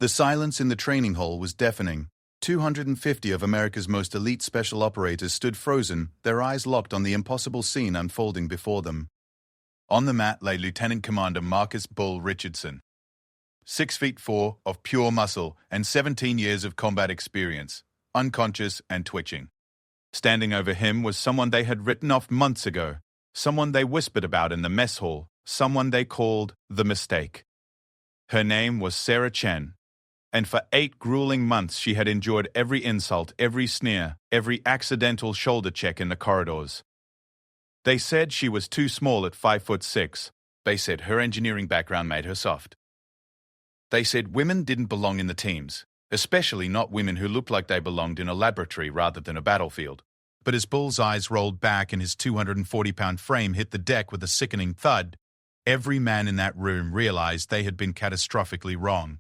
The silence in the training hall was deafening. 250 of America's most elite special operators stood frozen, their eyes locked on the impossible scene unfolding before them. On the mat lay Lieutenant Commander Marcus Bull Richardson. 6'4" of pure muscle and 17 years of combat experience, unconscious and twitching. Standing over him was someone they had written off months ago, someone they whispered about in the mess hall, someone they called the Mistake. Her name was Sarah Chen, and for 8 grueling months she had endured every insult, every sneer, every accidental shoulder check in the corridors. They said she was too small at 5'6". They said her engineering background made her soft. They said women didn't belong in the teams, especially not women who looked like they belonged in a laboratory rather than a battlefield. But as Bull's eyes rolled back and his 240-pound frame hit the deck with a sickening thud, every man in that room realized they had been catastrophically wrong.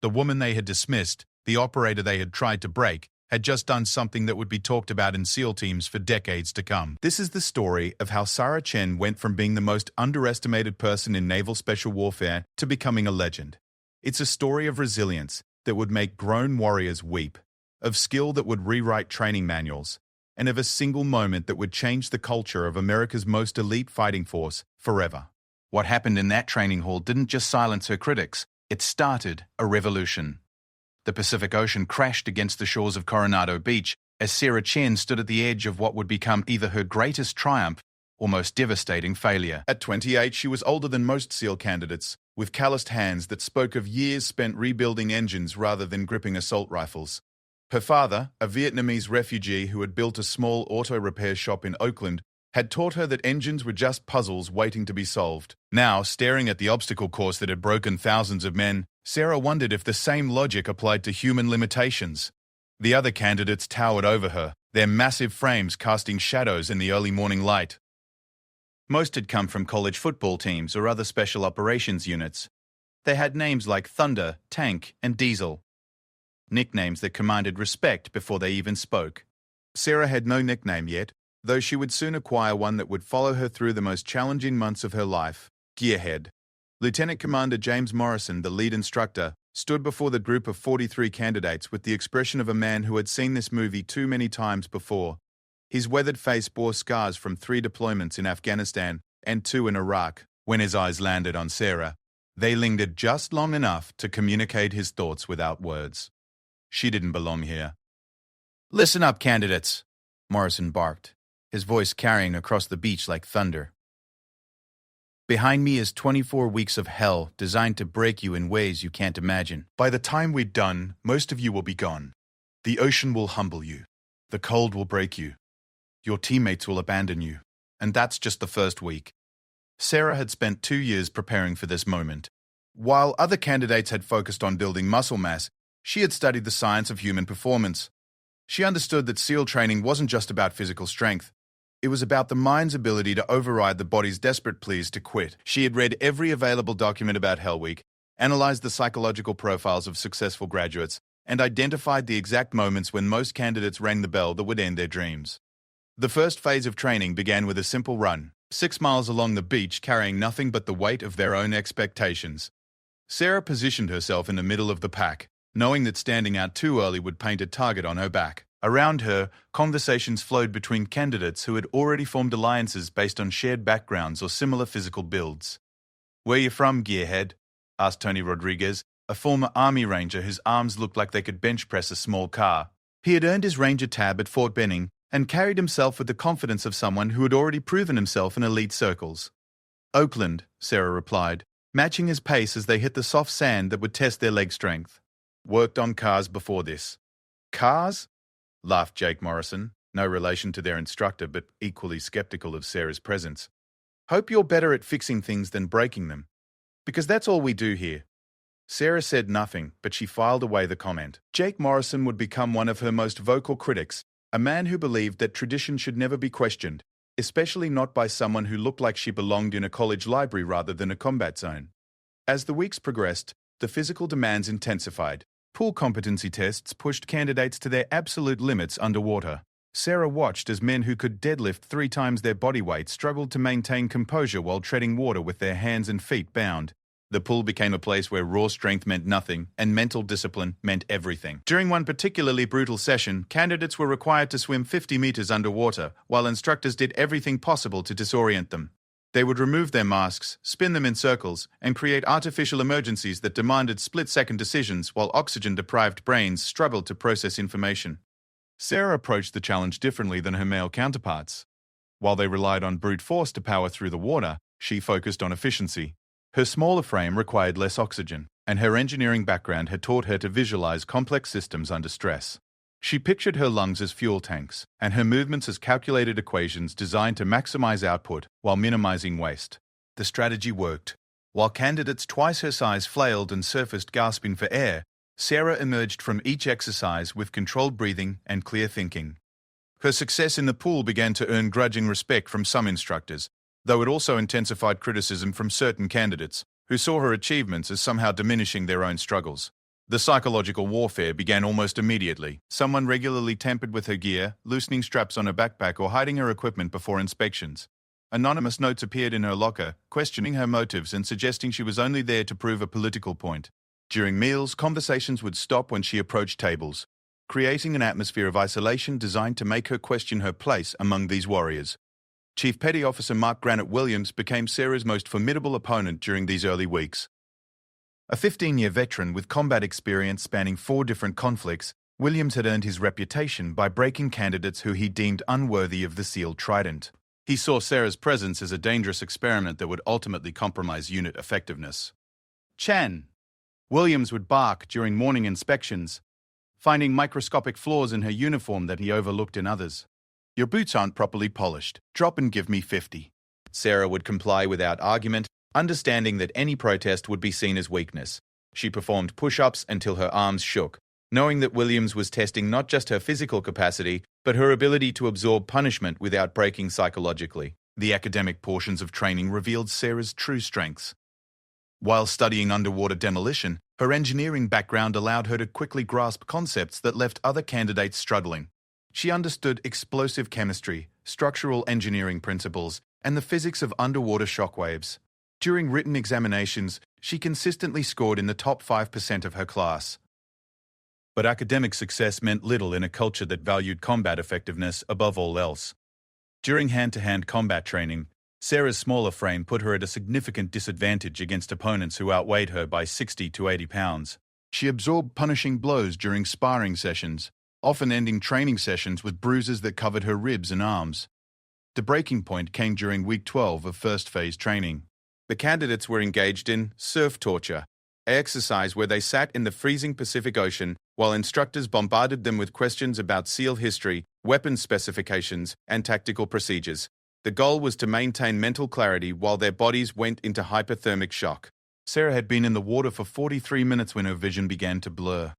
The woman they had dismissed, the operator they had tried to break, had just done something that would be talked about in SEAL teams for decades to come. This is the story of how Sarah Chen went from being the most underestimated person in naval special warfare to becoming a legend. It's a story of resilience that would make grown warriors weep, of skill that would rewrite training manuals, and of a single moment that would change the culture of America's most elite fighting force forever. What happened in that training hall didn't just silence her critics, it started a revolution. The Pacific Ocean crashed against the shores of Coronado Beach as Sarah Chen stood at the edge of what would become either her greatest triumph or most devastating failure. At 28, she was older than most SEAL candidates, with calloused hands that spoke of years spent rebuilding engines rather than gripping assault rifles. Her father, a Vietnamese refugee who had built a small auto repair shop in Oakland, had taught her that engines were just puzzles waiting to be solved. Now, staring at the obstacle course that had broken thousands of men, Sarah wondered if the same logic applied to human limitations. The other candidates towered over her, their massive frames casting shadows in the early morning light. Most had come from college football teams or other special operations units. They had names like Thunder, Tank, and Diesel. Nicknames that commanded respect before they even spoke. Sarah had no nickname yet, though she would soon acquire one that would follow her through the most challenging months of her life: Gearhead. Lieutenant Commander James Morrison, the lead instructor, stood before the group of 43 candidates with the expression of a man who had seen this movie too many times before. His weathered face bore scars from 3 deployments in Afghanistan and 2 in Iraq. When his eyes landed on Sarah, they lingered just long enough to communicate his thoughts without words. She didn't belong here. "Listen up, candidates," Morrison barked, his voice carrying across the beach like thunder. "Behind me is 24 weeks of hell designed to break you in ways you can't imagine. By the time we're done, most of you will be gone. The ocean will humble you. The cold will break you. Your teammates will abandon you. And that's just the first week." Sarah had spent 2 years preparing for this moment. While other candidates had focused on building muscle mass, she had studied the science of human performance. She understood that SEAL training wasn't just about physical strength. It was about the mind's ability to override the body's desperate pleas to quit. She had read every available document about Hell Week, analyzed the psychological profiles of successful graduates, and identified the exact moments when most candidates rang the bell that would end their dreams. The first phase of training began with a simple run, 6 miles along the beach carrying nothing but the weight of their own expectations. Sarah positioned herself in the middle of the pack, knowing that standing out too early would paint a target on her back. Around her, conversations flowed between candidates who had already formed alliances based on shared backgrounds or similar physical builds. "Where you from, Gearhead?" asked Tony Rodriguez, a former Army Ranger whose arms looked like they could bench press a small car. He had earned his Ranger tab at Fort Benning and carried himself with the confidence of someone who had already proven himself in elite circles. "Oakland," Sarah replied, matching his pace as they hit the soft sand that would test their leg strength. "Worked on cars before this." "Cars?" laughed Jake Morrison, no relation to their instructor but equally skeptical of Sarah's presence. "Hope you're better at fixing things than breaking them. Because that's all we do here." Sarah said nothing, but she filed away the comment. Jake Morrison would become one of her most vocal critics, a man who believed that tradition should never be questioned, especially not by someone who looked like she belonged in a college library rather than a combat zone. As the weeks progressed, the physical demands intensified. Pool competency tests pushed candidates to their absolute limits underwater. Sarah watched as men who could deadlift 3 times their body weight struggled to maintain composure while treading water with their hands and feet bound. The pool became a place where raw strength meant nothing and mental discipline meant everything. During one particularly brutal session, candidates were required to swim 50 meters underwater, while instructors did everything possible to disorient them. They would remove their masks, spin them in circles, and create artificial emergencies that demanded split-second decisions while oxygen-deprived brains struggled to process information. Sarah approached the challenge differently than her male counterparts. While they relied on brute force to power through the water, she focused on efficiency. Her smaller frame required less oxygen, and her engineering background had taught her to visualize complex systems under stress. She pictured her lungs as fuel tanks, and her movements as calculated equations designed to maximize output while minimizing waste. The strategy worked. While candidates twice her size flailed and surfaced gasping for air, Sarah emerged from each exercise with controlled breathing and clear thinking. Her success in the pool began to earn grudging respect from some instructors, though it also intensified criticism from certain candidates, who saw her achievements as somehow diminishing their own struggles. The psychological warfare began almost immediately. Someone regularly tampered with her gear, loosening straps on her backpack or hiding her equipment before inspections. Anonymous notes appeared in her locker, questioning her motives and suggesting she was only there to prove a political point. During meals, conversations would stop when she approached tables, creating an atmosphere of isolation designed to make her question her place among these warriors. Chief Petty Officer Mark Granite Williams became Sarah's most formidable opponent during these early weeks. A 15-year veteran with combat experience spanning 4 different conflicts, Williams had earned his reputation by breaking candidates who he deemed unworthy of the sealed trident. He saw Sarah's presence as a dangerous experiment that would ultimately compromise unit effectiveness. Chen. Williams would bark during morning inspections, finding microscopic flaws in her uniform that he overlooked in others. Your boots aren't properly polished. Drop and give me 50. Sarah would comply without argument, understanding that any protest would be seen as weakness. She performed push-ups until her arms shook, knowing that Williams was testing not just her physical capacity, but her ability to absorb punishment without breaking psychologically. The academic portions of training revealed Sarah's true strengths. While studying underwater demolition, her engineering background allowed her to quickly grasp concepts that left other candidates struggling. She understood explosive chemistry, structural engineering principles, and the physics of underwater shockwaves. During written examinations, she consistently scored in the top 5% of her class. But academic success meant little in a culture that valued combat effectiveness above all else. During hand-to-hand combat training, Sarah's smaller frame put her at a significant disadvantage against opponents who outweighed her by 60 to 80 pounds. She absorbed punishing blows during sparring sessions, often ending training sessions with bruises that covered her ribs and arms. The breaking point came during week 12 of first phase training. The candidates were engaged in surf torture, an exercise where they sat in the freezing Pacific Ocean while instructors bombarded them with questions about SEAL history, weapons specifications, and tactical procedures. The goal was to maintain mental clarity while their bodies went into hypothermic shock. Sarah had been in the water for 43 minutes when her vision began to blur.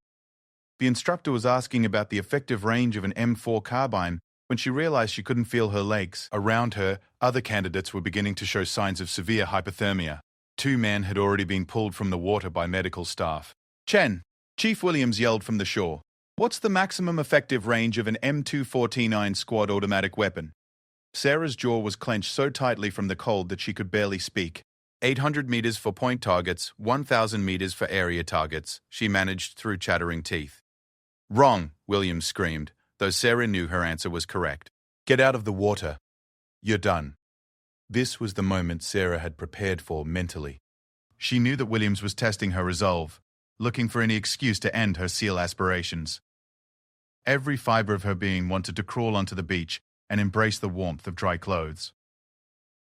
The instructor was asking about the effective range of an M4 carbine when she realized she couldn't feel her legs. Around her, other candidates were beginning to show signs of severe hypothermia. 2 men had already been pulled from the water by medical staff. Chen, Chief Williams yelled from the shore. What's the maximum effective range of an M249 squad automatic weapon? Sarah's jaw was clenched so tightly from the cold that she could barely speak. 800 meters for point targets, 1,000 meters for area targets, she managed through chattering teeth. Wrong, Williams screamed, though Sarah knew her answer was correct. Get out of the water. You're done. This was the moment Sarah had prepared for mentally. She knew that Williams was testing her resolve, looking for any excuse to end her SEAL aspirations. Every fiber of her being wanted to crawl onto the beach and embrace the warmth of dry clothes.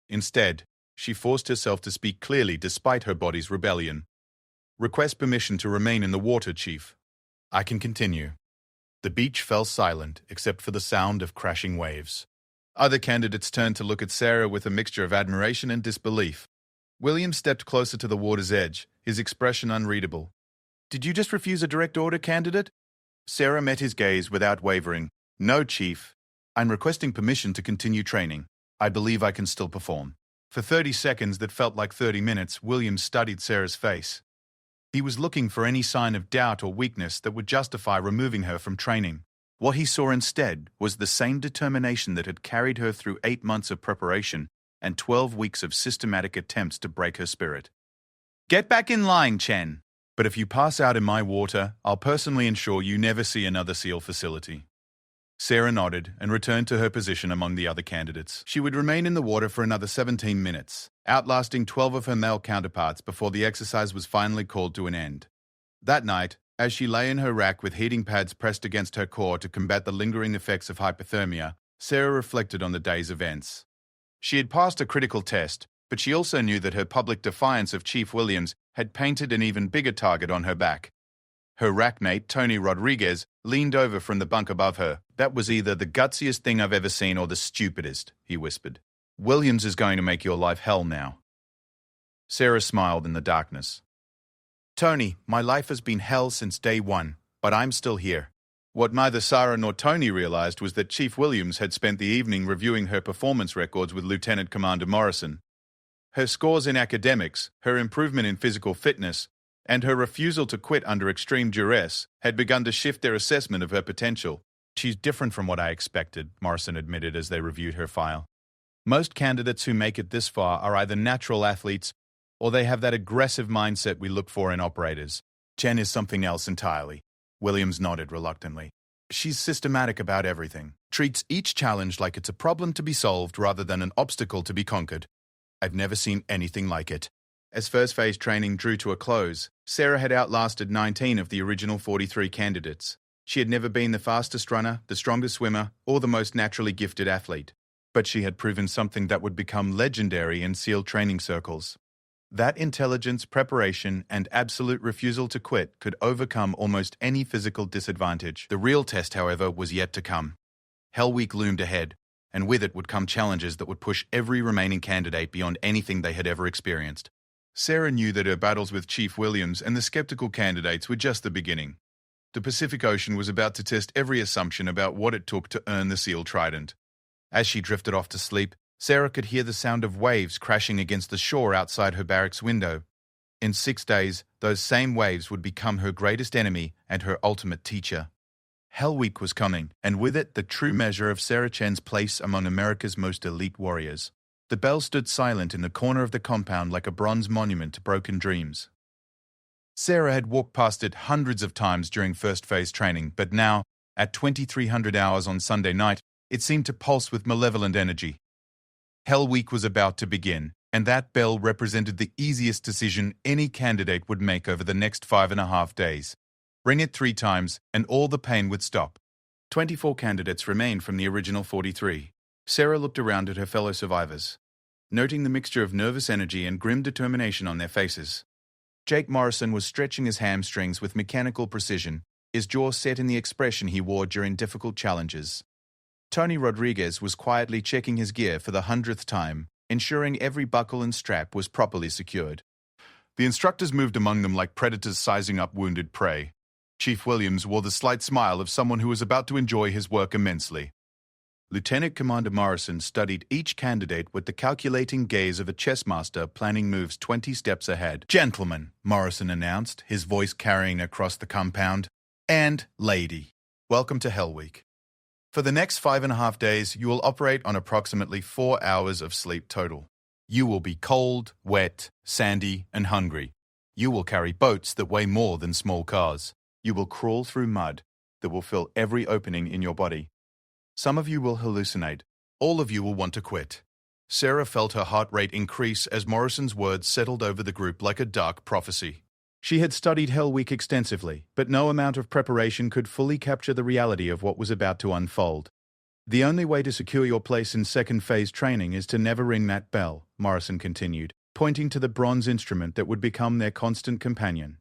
Instead, she forced herself to speak clearly despite her body's rebellion. Request permission to remain in the water, Chief. I can continue. The beach fell silent except for the sound of crashing waves. Other candidates turned to look at Sarah with a mixture of admiration and disbelief. Williams stepped closer to the water's edge, his expression unreadable. Did you just refuse a direct order, candidate? Sarah met his gaze without wavering. No, Chief. I'm requesting permission to continue training. I believe I can still perform. For 30 seconds that felt like 30 minutes, Williams studied Sarah's face. He was looking for any sign of doubt or weakness that would justify removing her from training. What he saw instead was the same determination that had carried her through 8 months of preparation and 12 weeks of systematic attempts to break her spirit. Get back in line, Chen. But if you pass out in my water, I'll personally ensure you never see another SEAL facility. Sarah nodded and returned to her position among the other candidates. She would remain in the water for another 17 minutes, outlasting 12 of her male counterparts before the exercise was finally called to an end. That night, as she lay in her rack with heating pads pressed against her core to combat the lingering effects of hypothermia, Sarah reflected on the day's events. She had passed a critical test, but she also knew that her public defiance of Chief Williams had painted an even bigger target on her back. Her rackmate, Tony Rodriguez, leaned over from the bunk above her. "That was either the gutsiest thing I've ever seen or the stupidest," he whispered. "Williams is going to make your life hell now." Sarah smiled in the darkness. "Tony, my life has been hell since day one, but I'm still here." What neither Sarah nor Tony realized was that Chief Williams had spent the evening reviewing her performance records with Lieutenant Commander Morrison. Her scores in academics, her improvement in physical fitness, and her refusal to quit under extreme duress had begun to shift their assessment of her potential. "She's different from what I expected," Morrison admitted as they reviewed her file. "Most candidates who make it this far are either natural athletes or they have that aggressive mindset we look for in operators. Chen is something else entirely." Williams nodded reluctantly. "She's systematic about everything, treats each challenge like it's a problem to be solved rather than an obstacle to be conquered. I've never seen anything like it." As first phase training drew to a close, Sarah had outlasted 19 of the original 43 candidates. She had never been the fastest runner, the strongest swimmer, or the most naturally gifted athlete. But she had proven something that would become legendary in SEAL training circles. That intelligence, preparation, and absolute refusal to quit could overcome almost any physical disadvantage. The real test, however, was yet to come. Hell Week loomed ahead, and with it would come challenges that would push every remaining candidate beyond anything they had ever experienced. Sarah knew that her battles with Chief Williams and the skeptical candidates were just the beginning. The Pacific Ocean was about to test every assumption about what it took to earn the SEAL Trident. As she drifted off to sleep, Sarah could hear the sound of waves crashing against the shore outside her barracks window. In 6 days, those same waves would become her greatest enemy and her ultimate teacher. Hell Week was coming, and with it the true measure of Sarah Chen's place among America's most elite warriors. The bell stood silent in the corner of the compound like a bronze monument to broken dreams. Sarah had walked past it hundreds of times during first phase training, but now, at 2300 hours on Sunday night, it seemed to pulse with malevolent energy. Hell Week was about to begin, and that bell represented the easiest decision any candidate would make over the next 5.5 days. Ring it 3 times, and all the pain would stop. 24 candidates remained from the original 43. Sarah looked around at her fellow survivors, noting the mixture of nervous energy and grim determination on their faces. Jake Morrison was stretching his hamstrings with mechanical precision, his jaw set in the expression he wore during difficult challenges. Tony Rodriguez was quietly checking his gear for the 100th time, ensuring every buckle and strap was properly secured. The instructors moved among them like predators sizing up wounded prey. Chief Williams wore the slight smile of someone who was about to enjoy his work immensely. Lieutenant Commander Morrison studied each candidate with the calculating gaze of a chess master planning moves 20 steps ahead. "Gentlemen," Morrison announced, his voice carrying across the compound, "and lady, welcome to Hell Week. For the next 5.5 days, you will operate on approximately 4 hours of sleep total. You will be cold, wet, sandy, and hungry. You will carry boats that weigh more than small cars. You will crawl through mud that will fill every opening in your body. Some of you will hallucinate. All of you will want to quit." Sarah felt her heart rate increase as Morrison's words settled over the group like a dark prophecy. She had studied Hell Week extensively, but no amount of preparation could fully capture the reality of what was about to unfold. "The only way to secure your place in second phase training is to never ring that bell," Morrison continued, pointing to the bronze instrument that would become their constant companion.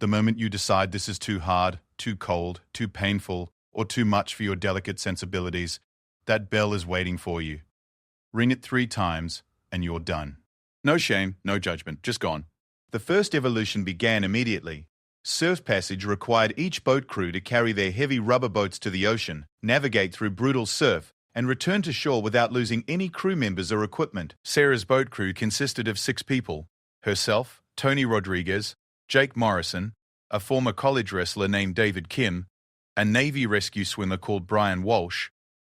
"The moment you decide this is too hard, too cold, too painful, or too much for your delicate sensibilities, that bell is waiting for you. Ring it 3 times, and you're done. No shame, no judgment, just gone." The first evolution began immediately. Surf Passage required each boat crew to carry their heavy rubber boats to the ocean, navigate through brutal surf, and return to shore without losing any crew members or equipment. Sarah's boat crew consisted of 6 people: herself, Tony Rodriguez, Jake Morrison, a former college wrestler named David Kim, a Navy rescue swimmer called Brian Walsh,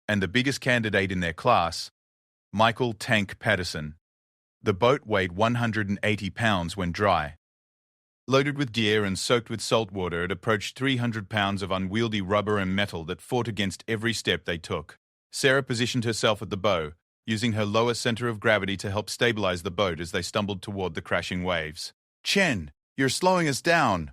and the biggest candidate in their class, Michael Tank Patterson. The boat weighed 180 pounds when dry, Loaded with gear and soaked with salt water, it approached 300 pounds of unwieldy rubber and metal that fought against every step they took. Sarah positioned herself at the bow, using her lower center of gravity to help stabilize the boat as they stumbled toward the crashing waves. "Chen, you're slowing us down,"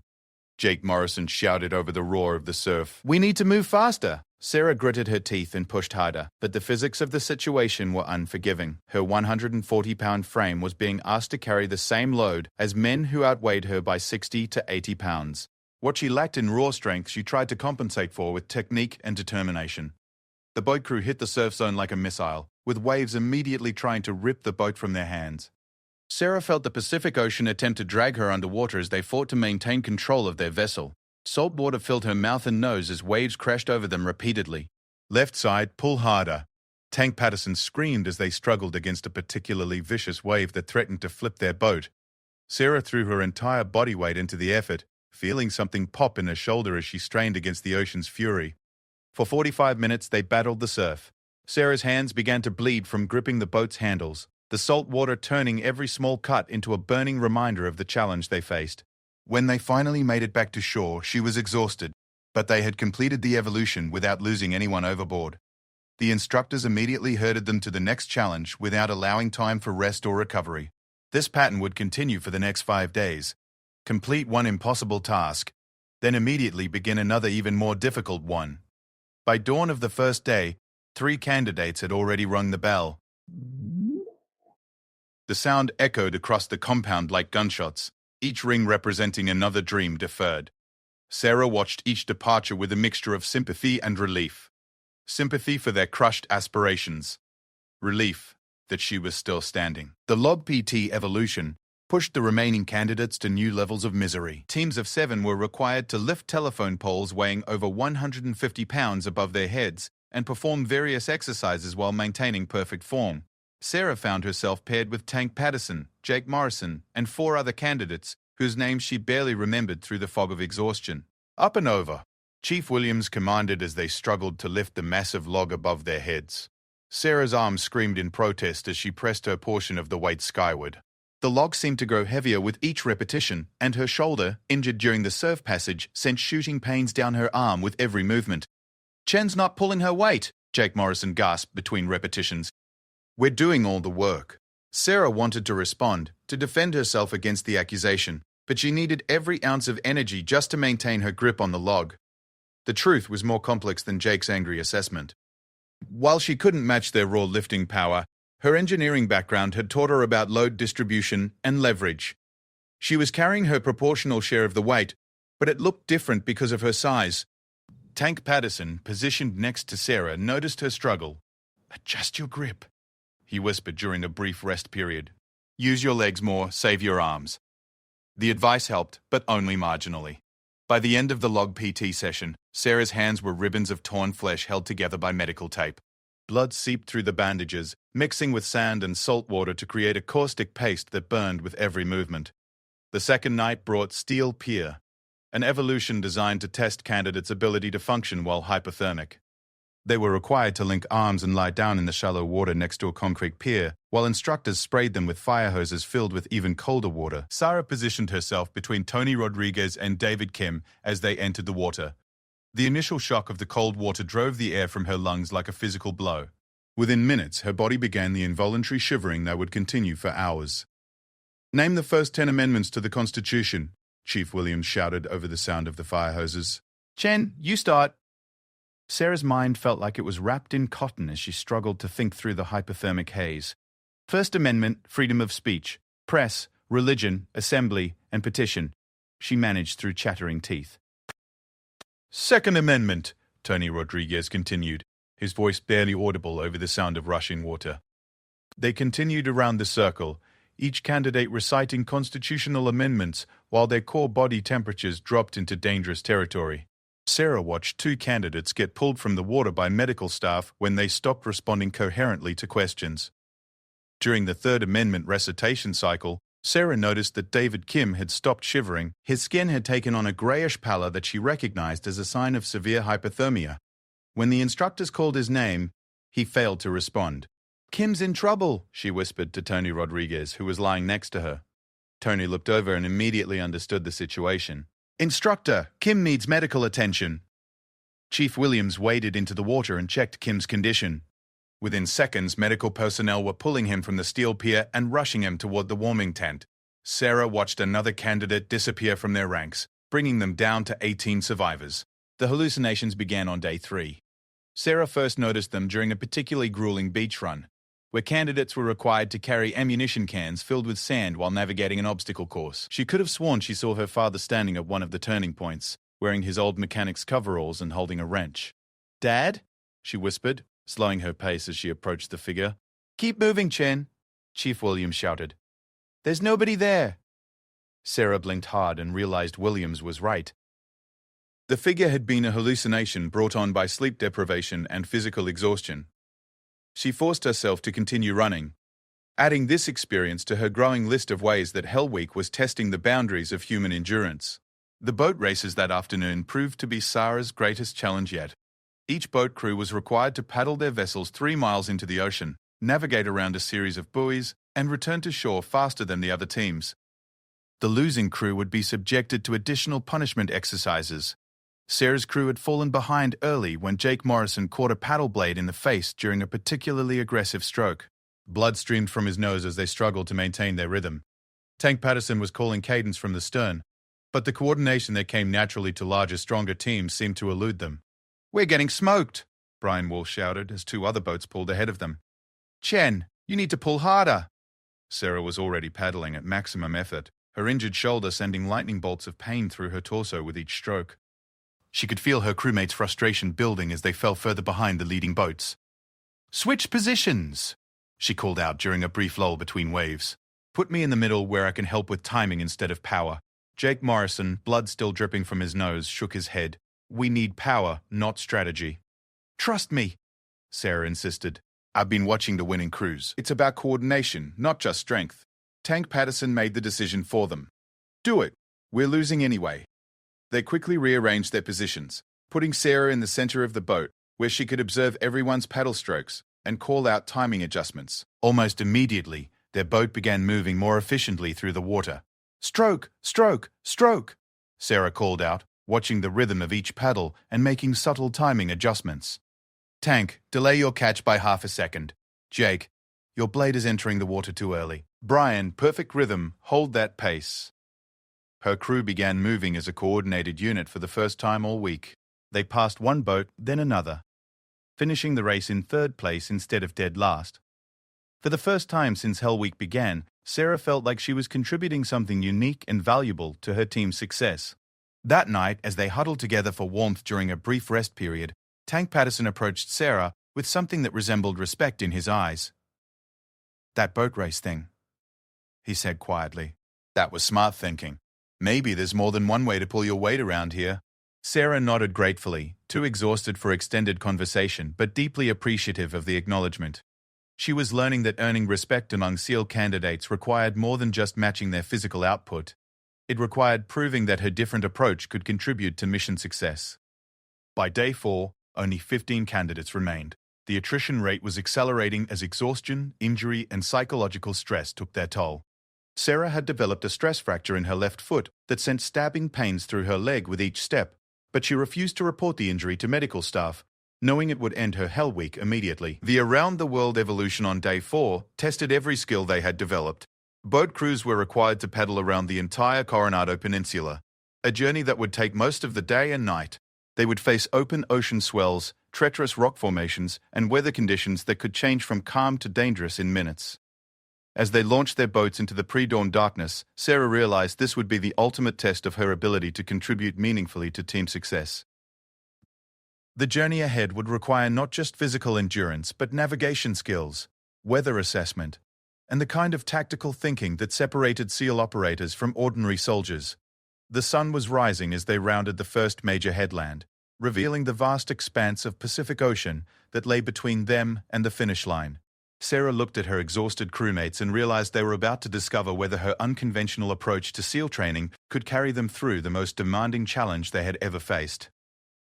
Jake Morrison shouted over the roar of the surf. "We need to move faster." Sarah gritted her teeth and pushed harder, but the physics of the situation were unforgiving. Her 140-pound frame was being asked to carry the same load as men who outweighed her by 60 to 80 pounds. What she lacked in raw strength, she tried to compensate for with technique and determination. The boat crew hit the surf zone like a missile, with waves immediately trying to rip the boat from their hands. Sarah felt the Pacific Ocean attempt to drag her underwater as they fought to maintain control of their vessel. Salt water filled her mouth and nose as waves crashed over them repeatedly. "Left side, pull harder." Tank Patterson screamed as they struggled against a particularly vicious wave that threatened to flip their boat. Sarah threw her entire body weight into the effort, feeling something pop in her shoulder as she strained against the ocean's fury. For 45 minutes, they battled the surf. Sarah's hands began to bleed from gripping the boat's handles, the salt water turning every small cut into a burning reminder of the challenge they faced. When they finally made it back to shore, she was exhausted, but they had completed the evolution without losing anyone overboard. The instructors immediately herded them to the next challenge without allowing time for rest or recovery. This pattern would continue for the next 5 days. Complete one impossible task, then immediately begin another even more difficult one. By dawn of the first day, 3 candidates had already rung the bell. The sound echoed across the compound like gunshots, each ring representing another dream deferred. Sarah watched each departure with a mixture of sympathy and relief. Sympathy for their crushed aspirations. Relief that she was still standing. The Log PT evolution pushed the remaining candidates to new levels of misery. Teams of 7 were required to lift telephone poles weighing over 150 pounds above their heads and perform various exercises while maintaining perfect form. Sarah found herself paired with Tank Patterson, Jake Morrison, and 4 other candidates whose names she barely remembered through the fog of exhaustion. Up and over, Chief Williams commanded as they struggled to lift the massive log above their heads. Sarah's arms screamed in protest as she pressed her portion of the weight skyward. The log seemed to grow heavier with each repetition, and her shoulder, injured during the surf passage, sent shooting pains down her arm with every movement. "Chen's not pulling her weight," Jake Morrison gasped between repetitions. "We're doing all the work." Sarah wanted to respond, to defend herself against the accusation, but she needed every ounce of energy just to maintain her grip on the log. The truth was more complex than Jake's angry assessment. While she couldn't match their raw lifting power, her engineering background had taught her about load distribution and leverage. She was carrying her proportional share of the weight, but it looked different because of her size. Tank Patterson, positioned next to Sarah, noticed her struggle. "Adjust your grip," he whispered during a brief rest period. "Use your legs more, save your arms." The advice helped, but only marginally. By the end of the Log PT session, Sarah's hands were ribbons of torn flesh held together by medical tape. Blood seeped through the bandages, mixing with sand and salt water to create a caustic paste that burned with every movement. The second night brought Steel Pier, an evolution designed to test candidates' ability to function while hypothermic. They were required to link arms and lie down in the shallow water next to a concrete pier, while instructors sprayed them with fire hoses filled with even colder water. Sarah positioned herself between Tony Rodriguez and David Kim as they entered the water. The initial shock of the cold water drove the air from her lungs like a physical blow. Within minutes, her body began the involuntary shivering that would continue for hours. "Name the first 10 amendments to the Constitution," Chief Williams shouted over the sound of the fire hoses. "Chen, you start." Sarah's mind felt like it was wrapped in cotton as she struggled to think through the hypothermic haze. First Amendment, freedom of speech, press, religion, assembly, and petition. She managed through chattering teeth. Second Amendment, Tony Rodriguez continued, his voice barely audible over the sound of rushing water. They continued around the circle, each candidate reciting constitutional amendments while their core body temperatures dropped into dangerous territory. Sarah watched 2 candidates get pulled from the water by medical staff when they stopped responding coherently to questions. During the Third Amendment recitation cycle, Sarah noticed that David Kim had stopped shivering. His skin had taken on a grayish pallor that she recognized as a sign of severe hypothermia. When the instructors called his name, he failed to respond. "Kim's in trouble," she whispered to Tony Rodriguez, who was lying next to her. Tony looked over and immediately understood the situation. "Instructor, Kim needs medical attention." Chief Williams waded into the water and checked Kim's condition. Within seconds, medical personnel were pulling him from the steel pier and rushing him toward the warming tent. Sarah watched another candidate disappear from their ranks, bringing them down to 18 survivors. The hallucinations began on day 3. Sarah first noticed them during a particularly grueling beach run, where candidates were required to carry ammunition cans filled with sand while navigating an obstacle course. She could have sworn she saw her father standing at one of the turning points, wearing his old mechanic's coveralls and holding a wrench. "Dad?" she whispered, slowing her pace as she approached the figure. "Keep moving, Chen," Chief Williams shouted. "There's nobody there." Sarah blinked hard and realized Williams was right. The figure had been a hallucination brought on by sleep deprivation and physical exhaustion. She forced herself to continue running, adding this experience to her growing list of ways that Hell Week was testing the boundaries of human endurance. The boat races that afternoon proved to be Sarah's greatest challenge yet. Each boat crew was required to paddle their vessels 3 miles into the ocean, navigate around a series of buoys, and return to shore faster than the other teams. The losing crew would be subjected to additional punishment exercises. Sarah's crew had fallen behind early when Jake Morrison caught a paddle blade in the face during a particularly aggressive stroke. Blood streamed from his nose as they struggled to maintain their rhythm. Tank Patterson was calling cadence from the stern, but the coordination that came naturally to larger, stronger teams seemed to elude them. "We're getting smoked," Brian Walsh shouted as 2 other boats pulled ahead of them. "Chen, you need to pull harder." Sarah was already paddling at maximum effort, her injured shoulder sending lightning bolts of pain through her torso with each stroke. She could feel her crewmates' frustration building as they fell further behind the leading boats. "Switch positions," she called out during a brief lull between waves. "Put me in the middle where I can help with timing instead of power." Jake Morrison, blood still dripping from his nose, shook his head. "We need power, not strategy." "Trust me," Sarah insisted. "I've been watching the winning crews. It's about coordination, not just strength." Tank Patterson made the decision for them. "Do it. We're losing anyway." They quickly rearranged their positions, putting Sarah in the center of the boat, where she could observe everyone's paddle strokes and call out timing adjustments. Almost immediately, their boat began moving more efficiently through the water. "Stroke, stroke, stroke," Sarah called out, watching the rhythm of each paddle and making subtle timing adjustments. "Tank, delay your catch by half a second. Jake, your blade is entering the water too early. Brian, perfect rhythm, hold that pace." Her crew began moving as a coordinated unit for the first time all week. They passed one boat, then another, finishing the race in 3rd place instead of dead last. For the first time since Hell Week began, Sarah felt like she was contributing something unique and valuable to her team's success. That night, as they huddled together for warmth during a brief rest period, Tank Patterson approached Sarah with something that resembled respect in his eyes. "That boat race thing," he said quietly. "That was smart thinking. Maybe there's more than one way to pull your weight around here." Sarah nodded gratefully, too exhausted for extended conversation but deeply appreciative of the acknowledgement. She was learning that earning respect among SEAL candidates required more than just matching their physical output. It required proving that her different approach could contribute to mission success. By day 4, only 15 candidates remained. The attrition rate was accelerating as exhaustion, injury, and psychological stress took their toll. Sarah had developed a stress fracture in her left foot that sent stabbing pains through her leg with each step, but she refused to report the injury to medical staff, knowing it would end her Hell Week immediately. The around-the-world evolution on day 4 tested every skill they had developed. Boat crews were required to paddle around the entire Coronado Peninsula, a journey that would take most of the day and night. They would face open ocean swells, treacherous rock formations, and weather conditions that could change from calm to dangerous in minutes. As they launched their boats into the pre-dawn darkness, Sarah realized this would be the ultimate test of her ability to contribute meaningfully to team success. The journey ahead would require not just physical endurance, but navigation skills, weather assessment, and the kind of tactical thinking that separated SEAL operators from ordinary soldiers. The sun was rising as they rounded the first major headland, revealing the vast expanse of Pacific Ocean that lay between them and the finish line. Sarah looked at her exhausted crewmates and realized they were about to discover whether her unconventional approach to SEAL training could carry them through the most demanding challenge they had ever faced.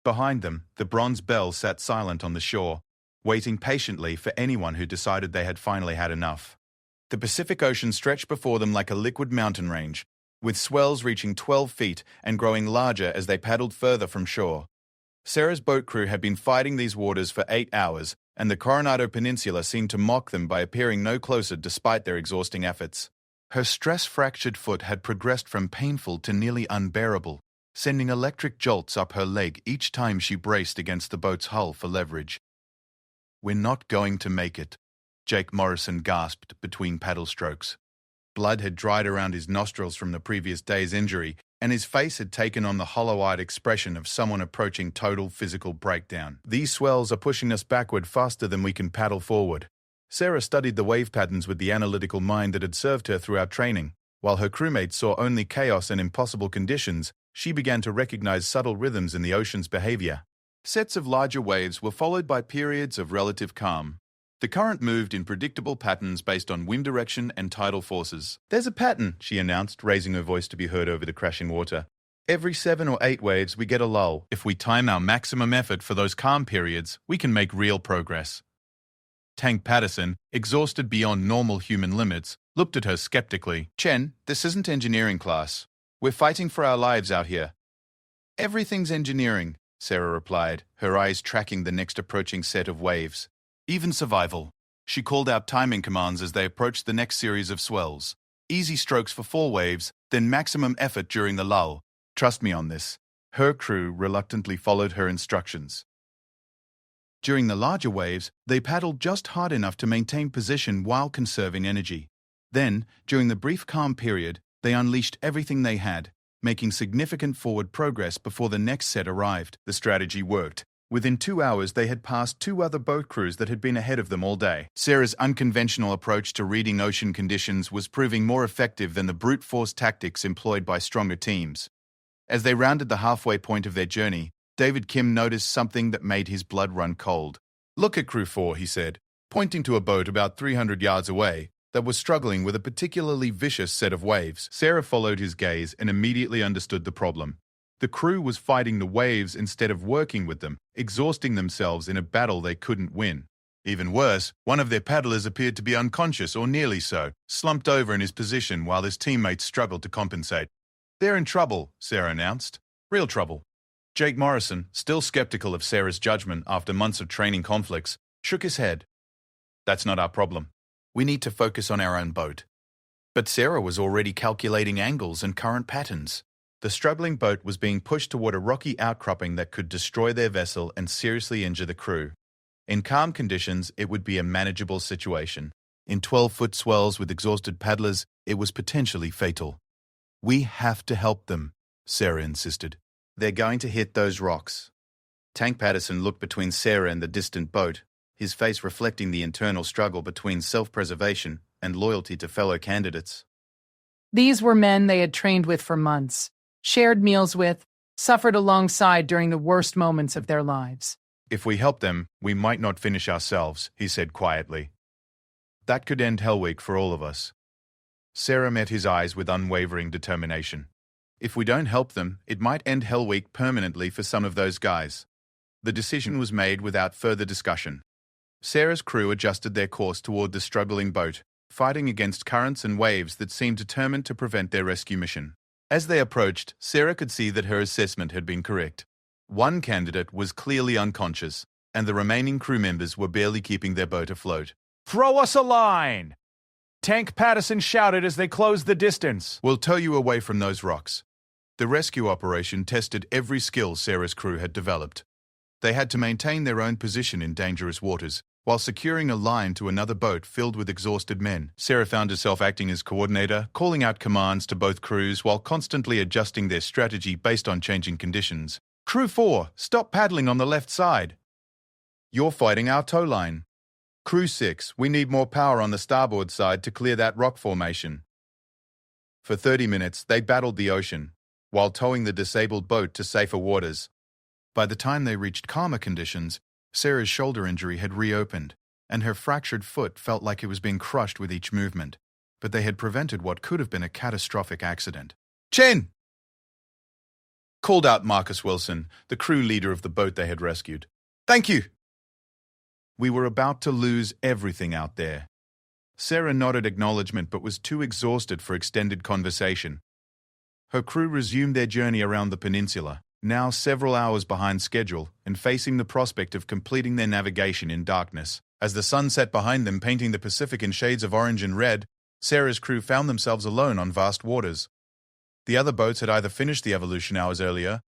Behind them, the Bronze Belle sat silent on the shore, waiting patiently for anyone who decided they had finally had enough. The Pacific Ocean stretched before them like a liquid mountain range, with swells reaching 12 feet and growing larger as they paddled further from shore. Sarah's boat crew had been fighting these waters for 8 hours, and the Coronado Peninsula seemed to mock them by appearing no closer despite their exhausting efforts. Her stress-fractured foot had progressed from painful to nearly unbearable, sending electric jolts up her leg each time she braced against the boat's hull for leverage. "We're not going to make it," Jake Morrison gasped between paddle strokes. Blood had dried around his nostrils from the previous day's injury, and his face had taken on the hollow-eyed expression of someone approaching total physical breakdown. "These swells are pushing us backward faster than we can paddle forward." Sarah studied the wave patterns with the analytical mind that had served her throughout training. While her crewmates saw only chaos and impossible conditions, she began to recognize subtle rhythms in the ocean's behavior. Sets of larger waves were followed by periods of relative calm. The current moved in predictable patterns based on wind direction and tidal forces. "There's a pattern," she announced, raising her voice to be heard over the crashing water. "Every 7 or 8 waves, we get a lull. If we time our maximum effort for those calm periods, we can make real progress." Tank Patterson, exhausted beyond normal human limits, looked at her skeptically. "Chen, this isn't engineering class. We're fighting for our lives out here." "Everything's engineering," Sarah replied, her eyes tracking the next approaching set of waves. "Even survival." She called out timing commands as they approached the next series of swells. "Easy strokes for 4 waves, then maximum effort during the lull. Trust me on this." Her crew reluctantly followed her instructions. During the larger waves, they paddled just hard enough to maintain position while conserving energy. Then, during the brief calm period, they unleashed everything they had, making significant forward progress before the next set arrived. The strategy worked. Within 2 hours, they had passed 2 other boat crews that had been ahead of them all day. Sarah's unconventional approach to reading ocean conditions was proving more effective than the brute force tactics employed by stronger teams. As they rounded the halfway point of their journey, David Kim noticed something that made his blood run cold. "Look at Crew 4, he said, pointing to a boat about 300 yards away that was struggling with a particularly vicious set of waves. Sarah followed his gaze and immediately understood the problem. The crew was fighting the waves instead of working with them, exhausting themselves in a battle they couldn't win. Even worse, one of their paddlers appeared to be unconscious or nearly so, slumped over in his position while his teammates struggled to compensate. "They're in trouble," Sarah announced. "Real trouble." Jake Morrison, still skeptical of Sarah's judgment after months of training conflicts, shook his head. "That's not our problem. We need to focus on our own boat." But Sarah was already calculating angles and current patterns. The struggling boat was being pushed toward a rocky outcropping that could destroy their vessel and seriously injure the crew. In calm conditions, it would be a manageable situation. In 12-foot swells with exhausted paddlers, it was potentially fatal. "We have to help them," Sarah insisted. "They're going to hit those rocks." Tank Patterson looked between Sarah and the distant boat, his face reflecting the internal struggle between self-preservation and loyalty to fellow candidates. These were men they had trained with for months, shared meals with, suffered alongside during the worst moments of their lives. "If we help them, we might not finish ourselves," he said quietly. "That could end Hell Week for all of us." Sarah met his eyes with unwavering determination. "If we don't help them, it might end Hell Week permanently for some of those guys." The decision was made without further discussion. Sarah's crew adjusted their course toward the struggling boat, fighting against currents and waves that seemed determined to prevent their rescue mission. As they approached, Sarah could see that her assessment had been correct. One candidate was clearly unconscious, and the remaining crew members were barely keeping their boat afloat. "Throw us a line!" Tank Patterson shouted as they closed the distance. "We'll tow you away from those rocks." The rescue operation tested every skill Sarah's crew had developed. They had to maintain their own position in dangerous waters, while securing a line to another boat filled with exhausted men. Sarah found herself acting as coordinator, calling out commands to both crews while constantly adjusting their strategy based on changing conditions. "Crew 4, stop paddling on the left side. You're fighting our tow line." "Crew 6, we need more power on the starboard side to clear that rock formation." For 30 minutes, they battled the ocean, while towing the disabled boat to safer waters. By the time they reached calmer conditions, Sarah's shoulder injury had reopened, and her fractured foot felt like it was being crushed with each movement, but they had prevented what could have been a catastrophic accident. "Chen!" called out Marcus Wilson, the crew leader of the boat they had rescued. "Thank you." "We were about to lose everything out there." Sarah nodded acknowledgement but was too exhausted for extended conversation. Her crew resumed their journey around the peninsula, now several hours behind schedule and facing the prospect of completing their navigation in darkness. As the sun set behind them, painting the Pacific in shades of orange and red, Sarah's crew found themselves alone on vast waters. The other boats had either finished the evolution hours earlier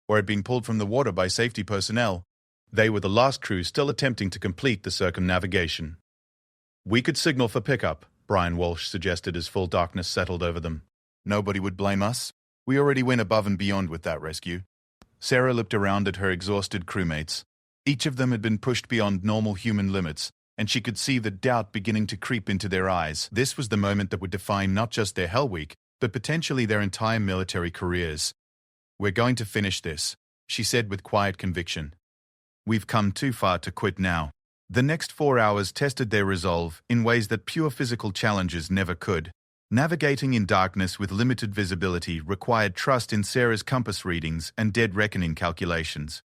or had been pulled from the water by safety personnel. They were the last crew still attempting to complete the circumnavigation. "We could signal for pickup," Brian Walsh suggested as full darkness settled over them. "Nobody would blame us. We already went above and beyond with that rescue." Sarah looked around at her exhausted crewmates. Each of them had been pushed beyond normal human limits, and she could see the doubt beginning to creep into their eyes. This was the moment that would define not just their Hell Week, but potentially their entire military careers. "We're going to finish this," she said with quiet conviction. "We've come too far to quit now." The next 4 hours tested their resolve in ways that pure physical challenges never could. Navigating in darkness with limited visibility required trust in Sarah's compass readings and dead reckoning calculations.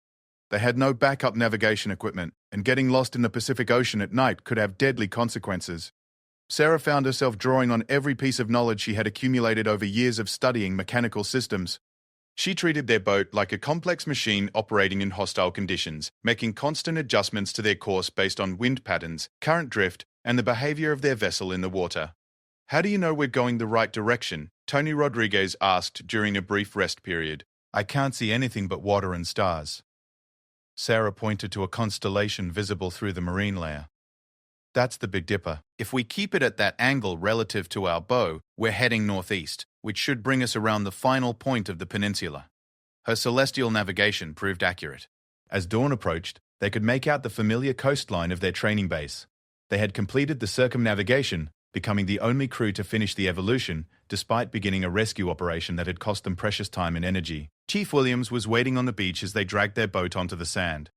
They had no backup navigation equipment, and getting lost in the Pacific Ocean at night could have deadly consequences. Sarah found herself drawing on every piece of knowledge she had accumulated over years of studying mechanical systems. She treated their boat like a complex machine operating in hostile conditions, making constant adjustments to their course based on wind patterns, current drift, and the behavior of their vessel in the water. "How do you know we're going the right direction?" Tony Rodriguez asked during a brief rest period. "I can't see anything but water and stars." Sarah pointed to a constellation visible through the marine layer. "That's the Big Dipper. If we keep it at that angle relative to our bow, we're heading northeast, which should bring us around the final point of the peninsula." Her celestial navigation proved accurate. As dawn approached, they could make out the familiar coastline of their training base. They had completed the circumnavigation, becoming the only crew to finish the evolution, despite beginning a rescue operation that had cost them precious time and energy. Chief Williams was waiting on the beach as they dragged their boat onto the sand.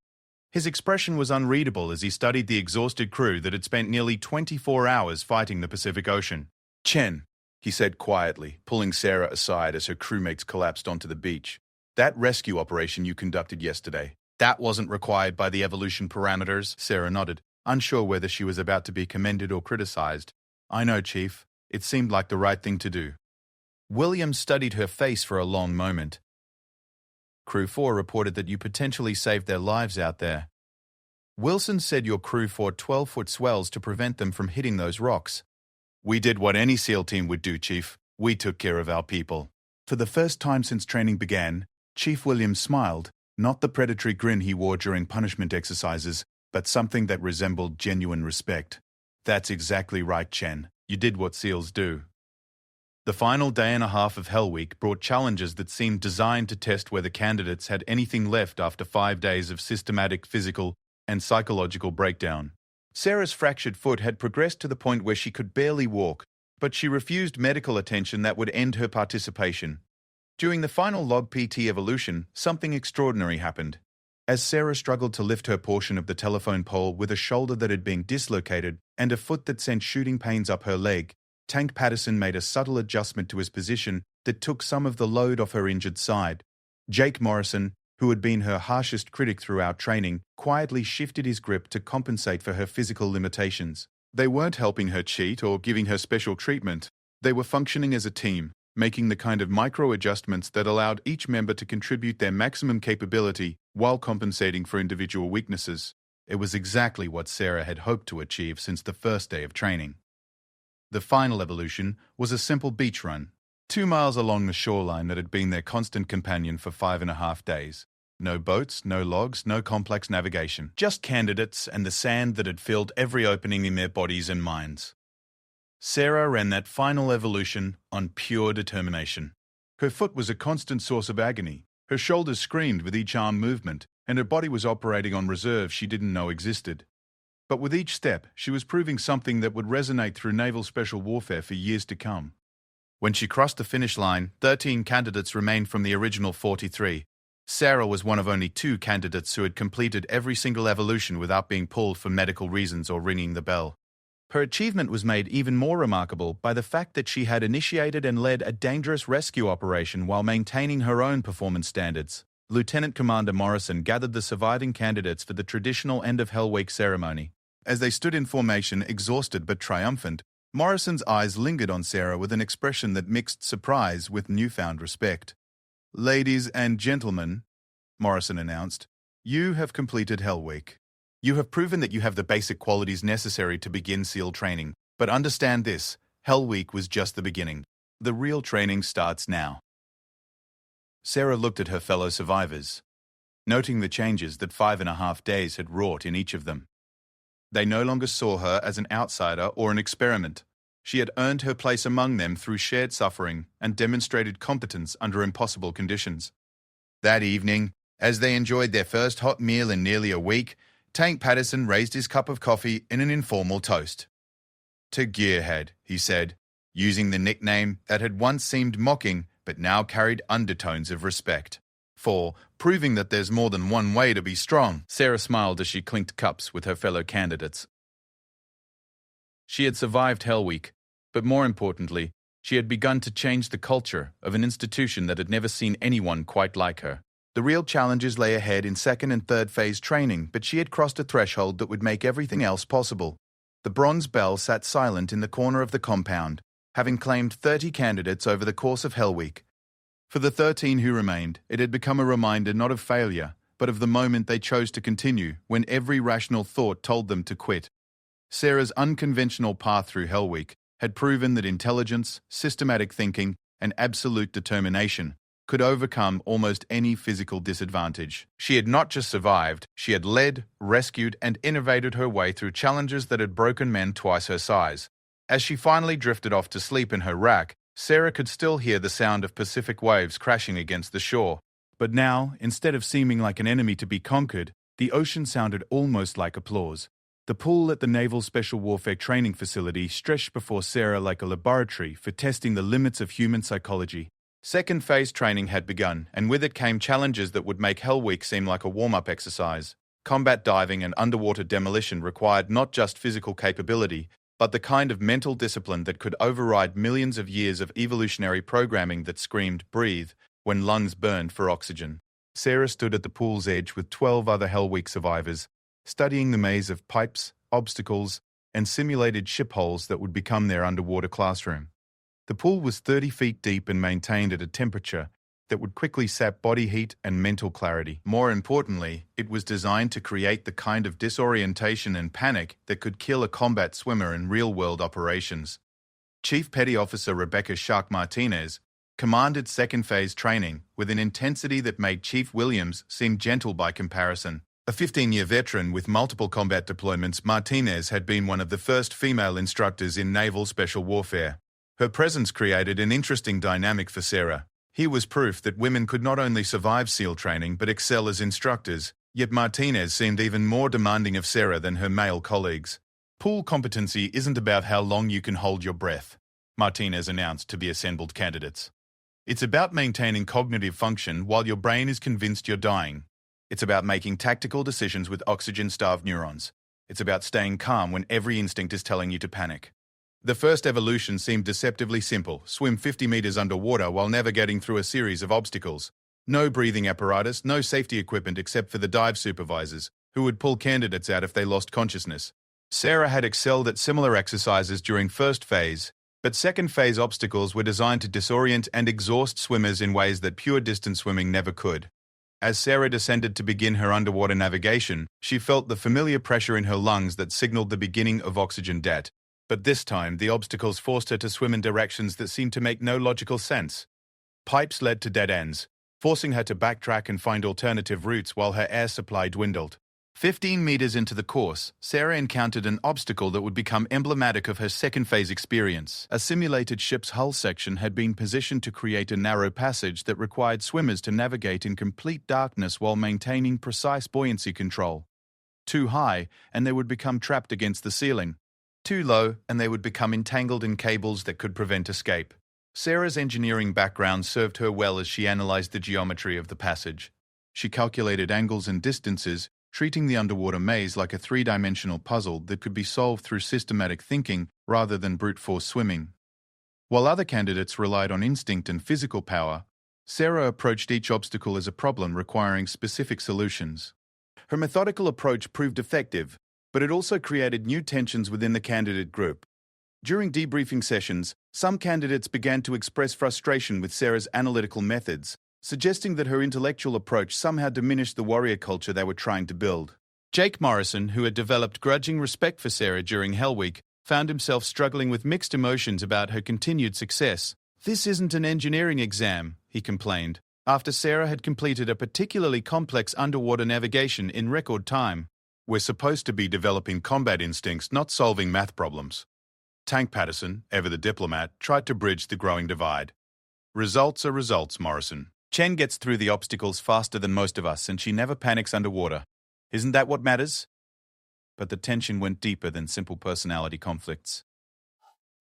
His expression was unreadable as he studied the exhausted crew that had spent nearly 24 hours fighting the Pacific Ocean. "Chen," he said quietly, pulling Sarah aside as her crewmates collapsed onto the beach. "That rescue operation you conducted yesterday, that wasn't required by the evolution parameters." Sarah nodded, unsure whether she was about to be commended or criticized. "I know, Chief. It seemed like the right thing to do." Williams studied her face for a long moment. "Crew 4 reported that you potentially saved their lives out there. Wilson said your crew fought 12-foot swells to prevent them from hitting those rocks." "We did what any SEAL team would do, Chief. We took care of our people." For the first time since training began, Chief Williams smiled, not the predatory grin he wore during punishment exercises, but something that resembled genuine respect. "That's exactly right, Chen. You did what SEALs do." The final day and a half of Hell Week brought challenges that seemed designed to test whether candidates had anything left after 5 days of systematic physical and psychological breakdown. Sarah's fractured foot had progressed to the point where she could barely walk, but she refused medical attention that would end her participation. During the final log PT evolution, something extraordinary happened. As Sarah struggled to lift her portion of the telephone pole with a shoulder that had been dislocated and a foot that sent shooting pains up her leg, Tank Patterson made a subtle adjustment to his position that took some of the load off her injured side. Jake Morrison, who had been her harshest critic throughout training, quietly shifted his grip to compensate for her physical limitations. They weren't helping her cheat or giving her special treatment. They were functioning as a team, making the kind of micro-adjustments that allowed each member to contribute their maximum capability while compensating for individual weaknesses. It was exactly what Sarah had hoped to achieve since the first day of training. The final evolution was a simple beach run, 2 miles along the shoreline that had been their constant companion for 5.5 days. No boats, no logs, no complex navigation. Just candidates and the sand that had filled every opening in their bodies and minds. Sarah ran that final evolution on pure determination. Her foot was a constant source of agony. Her shoulders screamed with each arm movement, and her body was operating on reserves she didn't know existed. But with each step, she was proving something that would resonate through naval special warfare for years to come. When she crossed the finish line, 13 candidates remained from the original 43. Sarah was one of only 2 candidates who had completed every single evolution without being pulled for medical reasons or ringing the bell. Her achievement was made even more remarkable by the fact that she had initiated and led a dangerous rescue operation while maintaining her own performance standards. Lieutenant Commander Morrison gathered the surviving candidates for the traditional end of Hell Week ceremony. As they stood in formation, exhausted but triumphant, Morrison's eyes lingered on Sarah with an expression that mixed surprise with newfound respect. "Ladies and gentlemen," Morrison announced, "you have completed Hell Week. You have proven that you have the basic qualities necessary to begin SEAL training, but understand this, Hell Week was just the beginning. The real training starts now." Sarah looked at her fellow survivors, noting the changes that 5.5 days had wrought in each of them. They no longer saw her as an outsider or an experiment. She had earned her place among them through shared suffering and demonstrated competence under impossible conditions. That evening, as they enjoyed their first hot meal in nearly a week, Tank Patterson raised his cup of coffee in an informal toast. "To Gearhead," he said, using the nickname that had once seemed mocking but now carried undertones of respect. "For proving that there's more than one way to be strong." Sarah smiled as she clinked cups with her fellow candidates. She had survived Hell Week, but more importantly, she had begun to change the culture of an institution that had never seen anyone quite like her. The real challenges lay ahead in second and third phase training, but she had crossed a threshold that would make everything else possible. The Bronze Belle sat silent in the corner of the compound, having claimed 30 candidates over the course of Hell Week. For the 13 who remained, it had become a reminder not of failure, but of the moment they chose to continue when every rational thought told them to quit. Sarah's unconventional path through Hell Week had proven that intelligence, systematic thinking, and absolute determination could overcome almost any physical disadvantage. She had not just survived, she had led, rescued, and innovated her way through challenges that had broken men twice her size. As she finally drifted off to sleep in her rack, Sarah could still hear the sound of Pacific waves crashing against the shore. But now, instead of seeming like an enemy to be conquered, the ocean sounded almost like applause. The pool at the Naval Special Warfare Training Facility stretched before Sarah like a laboratory for testing the limits of human psychology. Second phase training had begun, and with it came challenges that would make Hell Week seem like a warm-up exercise. Combat diving and underwater demolition required not just physical capability, but the kind of mental discipline that could override millions of years of evolutionary programming that screamed, "Breathe," when lungs burned for oxygen. Sarah stood at the pool's edge with 12 other Hell Week survivors, studying the maze of pipes, obstacles, and simulated ship holes that would become their underwater classroom. The pool was 30 feet deep and maintained at a temperature that would quickly sap body heat and mental clarity. More importantly, it was designed to create the kind of disorientation and panic that could kill a combat swimmer in real-world operations. Chief Petty Officer Rebecca Shark Martinez commanded second phase training with an intensity that made Chief Williams seem gentle by comparison. A 15-year veteran with multiple combat deployments, Martinez had been one of the first female instructors in naval special warfare. Her presence created an interesting dynamic for Sarah. Here was proof that women could not only survive SEAL training but excel as instructors, yet Martinez seemed even more demanding of Sarah than her male colleagues. "Pool competency isn't about how long you can hold your breath," Martinez announced to the assembled candidates. "It's about maintaining cognitive function while your brain is convinced you're dying. It's about making tactical decisions with oxygen-starved neurons. It's about staying calm when every instinct is telling you to panic." The first evolution seemed deceptively simple: swim 50 meters underwater while navigating through a series of obstacles. No breathing apparatus, no safety equipment except for the dive supervisors, who would pull candidates out if they lost consciousness. Sarah had excelled at similar exercises during first phase, but second phase obstacles were designed to disorient and exhaust swimmers in ways that pure distance swimming never could. As Sarah descended to begin her underwater navigation, she felt the familiar pressure in her lungs that signaled the beginning of oxygen debt. But this time, the obstacles forced her to swim in directions that seemed to make no logical sense. Pipes led to dead ends, forcing her to backtrack and find alternative routes while her air supply dwindled. 15 meters into the course, Sarah encountered an obstacle that would become emblematic of her second phase experience. A simulated ship's hull section had been positioned to create a narrow passage that required swimmers to navigate in complete darkness while maintaining precise buoyancy control. Too high, and they would become trapped against the ceiling. Too low, and they would become entangled in cables that could prevent escape. Sarah's engineering background served her well as she analyzed the geometry of the passage. She calculated angles and distances, treating the underwater maze like a three-dimensional puzzle that could be solved through systematic thinking rather than brute force swimming. While other candidates relied on instinct and physical power, Sarah approached each obstacle as a problem requiring specific solutions. Her methodical approach proved effective, but it also created new tensions within the candidate group. During debriefing sessions, some candidates began to express frustration with Sarah's analytical methods, suggesting that her intellectual approach somehow diminished the warrior culture they were trying to build. Jake Morrison, who had developed grudging respect for Sarah during Hell Week, found himself struggling with mixed emotions about her continued success. "This isn't an engineering exam," he complained, after Sarah had completed a particularly complex underwater navigation in record time. "We're supposed to be developing combat instincts, not solving math problems." Tank Patterson, ever the diplomat, tried to bridge the growing divide. "Results are results, Morrison. Chen gets through the obstacles faster than most of us, and she never panics underwater. Isn't that what matters?" But the tension went deeper than simple personality conflicts.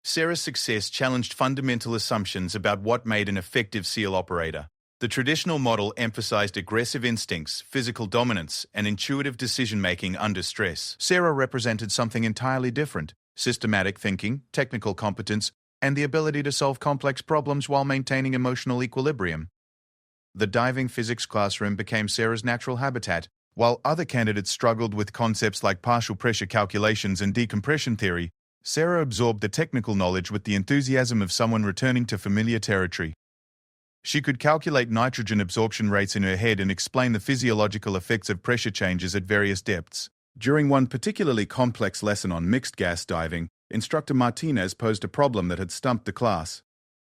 Sarah's success challenged fundamental assumptions about what made an effective SEAL operator. The traditional model emphasized aggressive instincts, physical dominance, and intuitive decision-making under stress. Sarah represented something entirely different: systematic thinking, technical competence, and the ability to solve complex problems while maintaining emotional equilibrium. The diving physics classroom became Sarah's natural habitat. While other candidates struggled with concepts like partial pressure calculations and decompression theory, Sarah absorbed the technical knowledge with the enthusiasm of someone returning to familiar territory. She could calculate nitrogen absorption rates in her head and explain the physiological effects of pressure changes at various depths. During one particularly complex lesson on mixed gas diving, Instructor Martinez posed a problem that had stumped the class.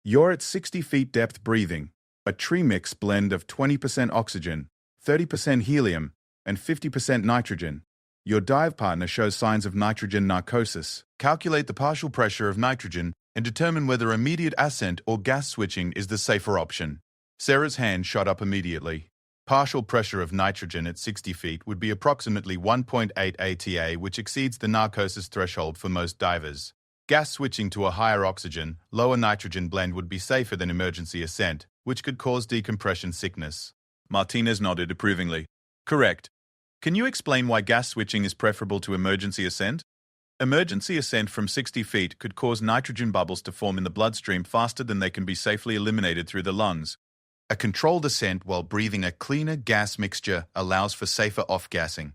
"You're at 60 feet depth breathing a tree mix blend of 20% oxygen, 30% helium, and 50% nitrogen. Your dive partner shows signs of nitrogen narcosis. Calculate the partial pressure of nitrogen and determine whether immediate ascent or gas switching is the safer option." Sarah's hand shot up immediately. Partial pressure of nitrogen at 60 feet would be approximately 1.8 ATA, which exceeds the narcosis threshold for most divers. Gas switching to a higher oxygen, lower nitrogen blend would be safer than emergency ascent, which could cause decompression sickness. Martinez nodded approvingly. "Correct. Can you explain why gas switching is preferable to emergency ascent?" Emergency ascent from 60 feet could cause nitrogen bubbles to form in the bloodstream faster than they can be safely eliminated through the lungs. A controlled ascent while breathing a cleaner gas mixture allows for safer off-gassing.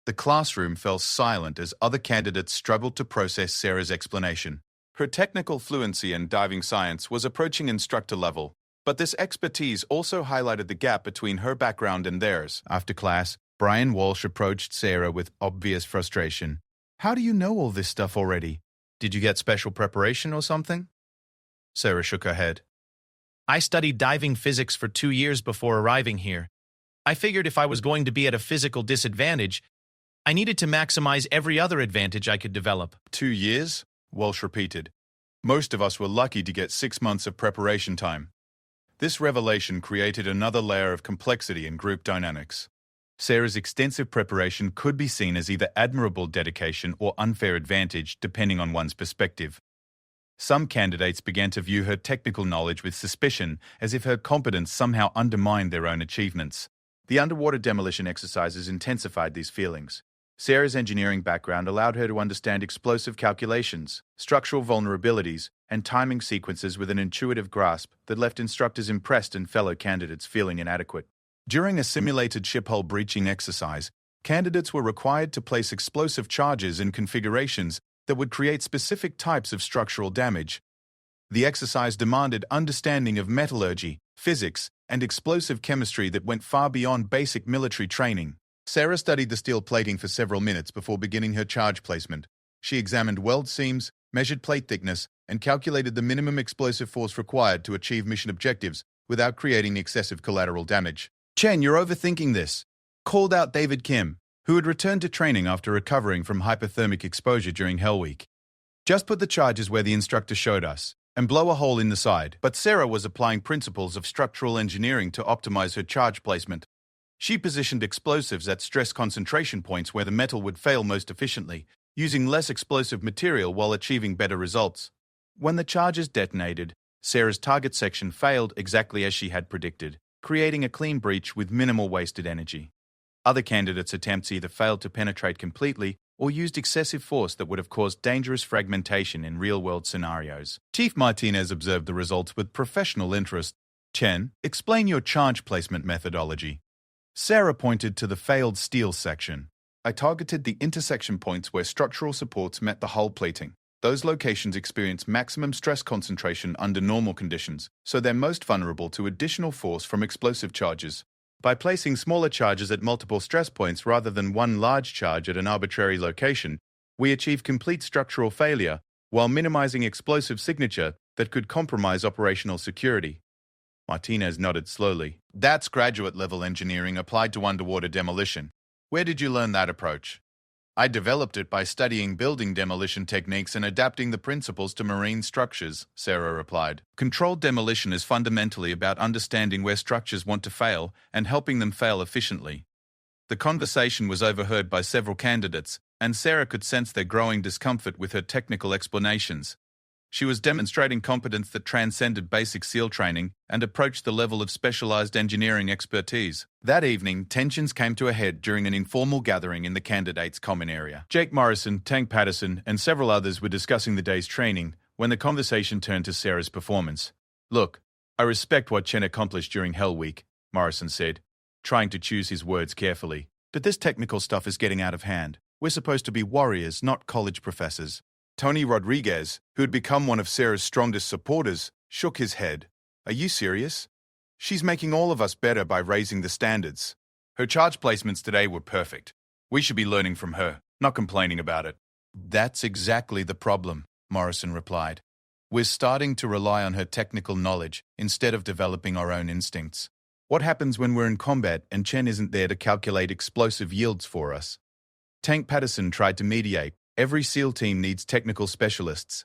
The classroom fell silent as other candidates struggled to process Sarah's explanation. Her technical fluency in diving science was approaching instructor level, but this expertise also highlighted the gap between her background and theirs. After class, Brian Walsh approached Sarah with obvious frustration. "How do you know all this stuff already? Did you get special preparation or something?" Sarah shook her head. "I studied diving physics for 2 years before arriving here. I figured if I was going to be at a physical disadvantage, I needed to maximize every other advantage I could develop." 2 years? Walsh repeated. "Most of us were lucky to get 6 months of preparation time." This revelation created another layer of complexity in group dynamics. Sarah's extensive preparation could be seen as either admirable dedication or unfair advantage, depending on one's perspective. Some candidates began to view her technical knowledge with suspicion, as if her competence somehow undermined their own achievements. The underwater demolition exercises intensified these feelings. Sarah's engineering background allowed her to understand explosive calculations, structural vulnerabilities, and timing sequences with an intuitive grasp that left instructors impressed and fellow candidates feeling inadequate. During a simulated ship hull breaching exercise, candidates were required to place explosive charges in configurations that would create specific types of structural damage. The exercise demanded understanding of metallurgy, physics, and explosive chemistry that went far beyond basic military training. Sarah studied the steel plating for several minutes before beginning her charge placement. She examined weld seams, measured plate thickness, and calculated the minimum explosive force required to achieve mission objectives without creating excessive collateral damage. "Chen, you're overthinking this," called out David Kim, who had returned to training after recovering from hypothermic exposure during Hell Week. "Just put the charges where the instructor showed us, and blow a hole in the side." But Sarah was applying principles of structural engineering to optimize her charge placement. She positioned explosives at stress concentration points where the metal would fail most efficiently, using less explosive material while achieving better results. When the charges detonated, Sarah's target section failed exactly as she had predicted, creating a clean breach with minimal wasted energy. Other candidates' attempts either failed to penetrate completely or used excessive force that would have caused dangerous fragmentation in real-world scenarios. Chief Martinez observed the results with professional interest. "Chen, explain your charge placement methodology." Sarah pointed to the failed steel section. "I targeted the intersection points where structural supports met the hull plating. Those locations experience maximum stress concentration under normal conditions, so they're most vulnerable to additional force from explosive charges. By placing smaller charges at multiple stress points rather than one large charge at an arbitrary location, we achieve complete structural failure while minimizing explosive signature that could compromise operational security. Martinez nodded slowly. That's graduate-level engineering applied to underwater demolition. Where did you learn that approach? I developed it by studying building demolition techniques and adapting the principles to marine structures, Sarah replied. Controlled demolition is fundamentally about understanding where structures want to fail and helping them fail efficiently. The conversation was overheard by several candidates, and Sarah could sense their growing discomfort with her technical explanations. She was demonstrating competence that transcended basic SEAL training and approached the level of specialized engineering expertise. That evening, tensions came to a head during an informal gathering in the candidates' common area. Jake Morrison, Tank Patterson, and several others were discussing the day's training when the conversation turned to Sarah's performance. Look, I respect what Chen accomplished during Hell Week, Morrison said, trying to choose his words carefully. But this technical stuff is getting out of hand. We're supposed to be warriors, not college professors. Tony Rodriguez, who had become one of Sarah's strongest supporters, shook his head. Are you serious? She's making all of us better by raising the standards. Her charge placements today were perfect. We should be learning from her, not complaining about it. That's exactly the problem, Morrison replied. We're starting to rely on her technical knowledge instead of developing our own instincts. What happens when we're in combat and Chen isn't there to calculate explosive yields for us? Tank Patterson tried to mediate. Every SEAL team needs technical specialists.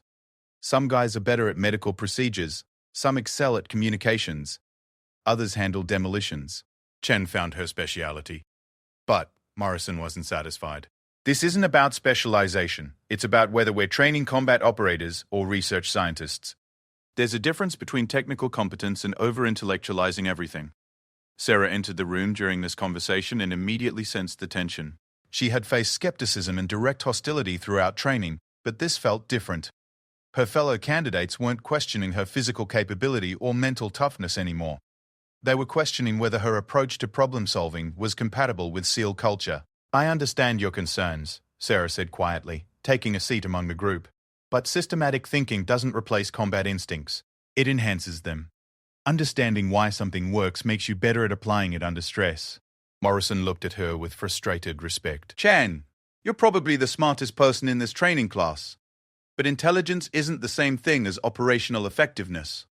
Some guys are better at medical procedures, some excel at communications, others handle demolitions. Chen found her speciality. But Morrison wasn't satisfied. This isn't about specialization. It's about whether we're training combat operators or research scientists. There's a difference between technical competence and over-intellectualizing everything. Sarah entered the room during this conversation and immediately sensed the tension. She had faced skepticism and direct hostility throughout training, but this felt different. Her fellow candidates weren't questioning her physical capability or mental toughness anymore. They were questioning whether her approach to problem-solving was compatible with SEAL culture. I understand your concerns, Sarah said quietly, taking a seat among the group. But systematic thinking doesn't replace combat instincts. It enhances them. Understanding why something works makes you better at applying it under stress. Morrison looked at her with frustrated respect. Chen, you're probably the smartest person in this training class. But intelligence isn't the same thing as operational effectiveness.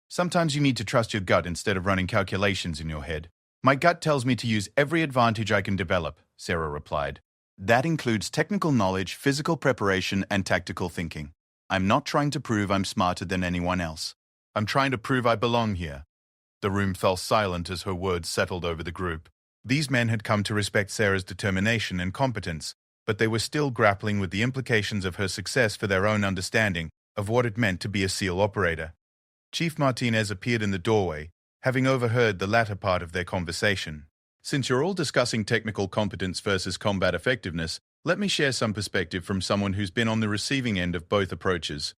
Sometimes you need to trust your gut instead of running calculations in your head. My gut tells me to use every advantage I can develop, Sarah replied. That includes technical knowledge, physical preparation, and tactical thinking. I'm not trying to prove I'm smarter than anyone else. I'm trying to prove I belong here. The room fell silent as her words settled over the group. These men had come to respect Sarah's determination and competence, but they were still grappling with the implications of her success for their own understanding of what it meant to be a SEAL operator. Chief Martinez appeared in the doorway, having overheard the latter part of their conversation. Since you're all discussing technical competence versus combat effectiveness, let me share some perspective from someone who's been on the receiving end of both approaches.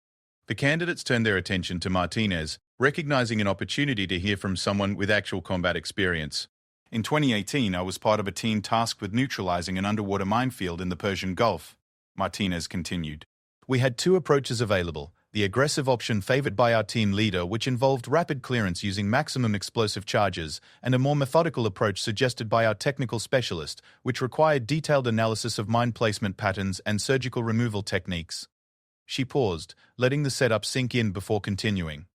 The candidates turned their attention to Martinez, recognizing an opportunity to hear from someone with actual combat experience. In 2018, I was part of a team tasked with neutralizing an underwater minefield in the Persian Gulf, Martinez continued. We had two approaches available, the aggressive option favored by our team leader, which involved rapid clearance using maximum explosive charges, and a more methodical approach suggested by our technical specialist, which required detailed analysis of mine placement patterns and surgical removal techniques. She paused, letting the setup sink in before continuing.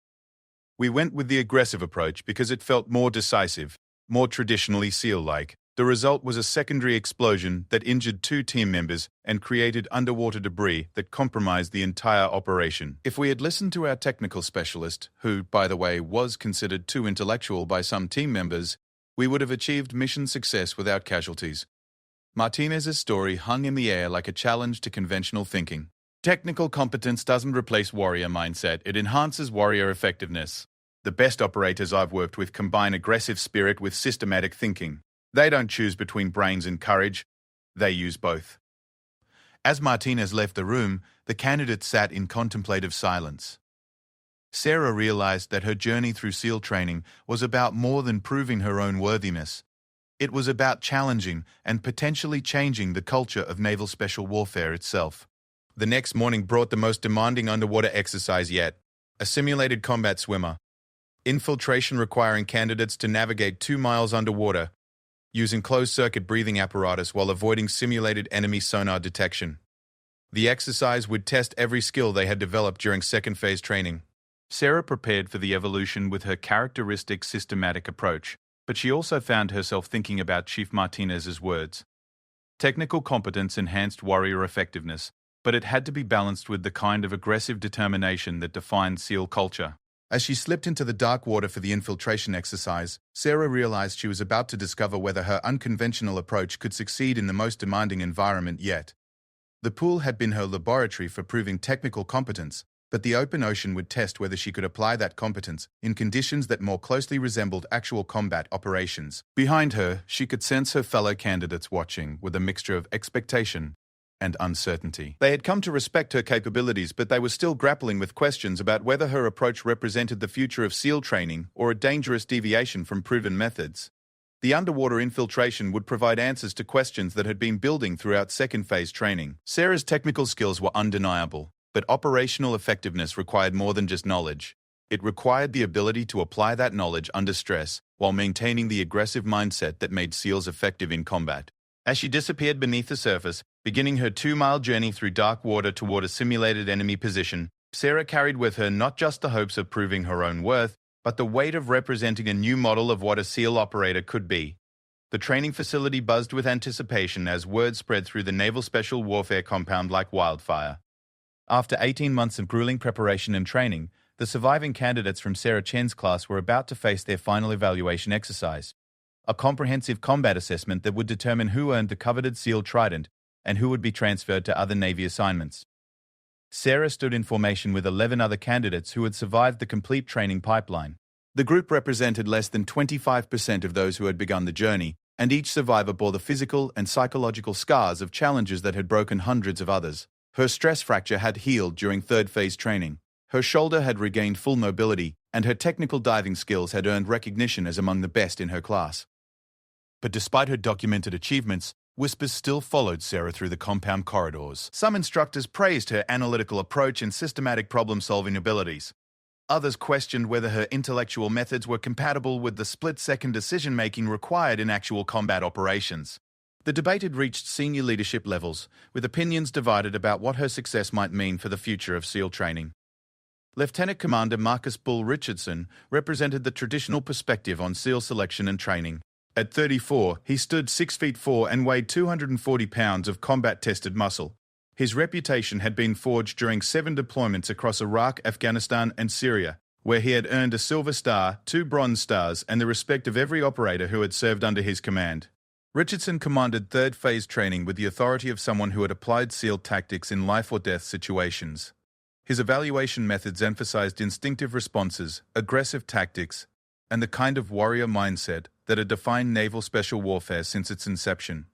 We went with the aggressive approach because it felt more decisive, more traditionally SEAL-like. The result was a secondary explosion that injured 2 team members and created underwater debris that compromised the entire operation. If we had listened to our technical specialist, who, by the way, was considered too intellectual by some team members, we would have achieved mission success without casualties. Martinez's story hung in the air like a challenge to conventional thinking. Technical competence doesn't replace warrior mindset, it enhances warrior effectiveness. The best operators I've worked with combine aggressive spirit with systematic thinking. They don't choose between brains and courage, they use both. As Martinez left the room, the candidates sat in contemplative silence. Sarah realized that her journey through SEAL training was about more than proving her own worthiness. It was about challenging and potentially changing the culture of naval special warfare itself. The next morning brought the most demanding underwater exercise yet, a simulated combat swimmer. Infiltration requiring candidates to navigate 2 miles underwater, using closed-circuit breathing apparatus while avoiding simulated enemy sonar detection. The exercise would test every skill they had developed during second-phase training. Sarah prepared for the evolution with her characteristic systematic approach, but she also found herself thinking about Chief Martinez's words. Technical competence enhanced warrior effectiveness, but it had to be balanced with the kind of aggressive determination that defined SEAL culture. As she slipped into the dark water for the infiltration exercise, Sarah realized she was about to discover whether her unconventional approach could succeed in the most demanding environment yet. The pool had been her laboratory for proving technical competence, but the open ocean would test whether she could apply that competence in conditions that more closely resembled actual combat operations. Behind her, she could sense her fellow candidates watching with a mixture of expectation and uncertainty. They had come to respect her capabilities, but they were still grappling with questions about whether her approach represented the future of SEAL training or a dangerous deviation from proven methods. The underwater infiltration would provide answers to questions that had been building throughout second-phase training. Sarah's technical skills were undeniable, but operational effectiveness required more than just knowledge. It required the ability to apply that knowledge under stress while maintaining the aggressive mindset that made SEALs effective in combat. As she disappeared beneath the surface, beginning her 2-mile journey through dark water toward a simulated enemy position, Sarah carried with her not just the hopes of proving her own worth, but the weight of representing a new model of what a SEAL operator could be. The training facility buzzed with anticipation as word spread through the Naval Special Warfare compound like wildfire. After 18 months of grueling preparation and training, the surviving candidates from Sarah Chen's class were about to face their final evaluation exercise. A comprehensive combat assessment that would determine who earned the coveted SEAL Trident and who would be transferred to other Navy assignments. Sarah stood in formation with 11 other candidates who had survived the complete training pipeline. The group represented less than 25% of those who had begun the journey, and each survivor bore the physical and psychological scars of challenges that had broken hundreds of others. Her stress fracture had healed during third-phase training. Her shoulder had regained full mobility, and her technical diving skills had earned recognition as among the best in her class. But despite her documented achievements, whispers still followed Sarah through the compound corridors. Some instructors praised her analytical approach and systematic problem-solving abilities. Others questioned whether her intellectual methods were compatible with the split-second decision-making required in actual combat operations. The debate had reached senior leadership levels, with opinions divided about what her success might mean for the future of SEAL training. Lieutenant Commander Marcus Bull Richardson represented the traditional perspective on SEAL selection and training. At 34, he stood 6'4" and weighed 240 pounds of combat-tested muscle. His reputation had been forged during 7 deployments across Iraq, Afghanistan, and Syria, where he had earned a Silver Star, 2 Bronze Stars, and the respect of every operator who had served under his command. Richardson commanded third-phase training with the authority of someone who had applied SEAL tactics in life-or-death situations. His evaluation methods emphasized instinctive responses, aggressive tactics, and the kind of warrior mindset that had defined naval special warfare since its inception.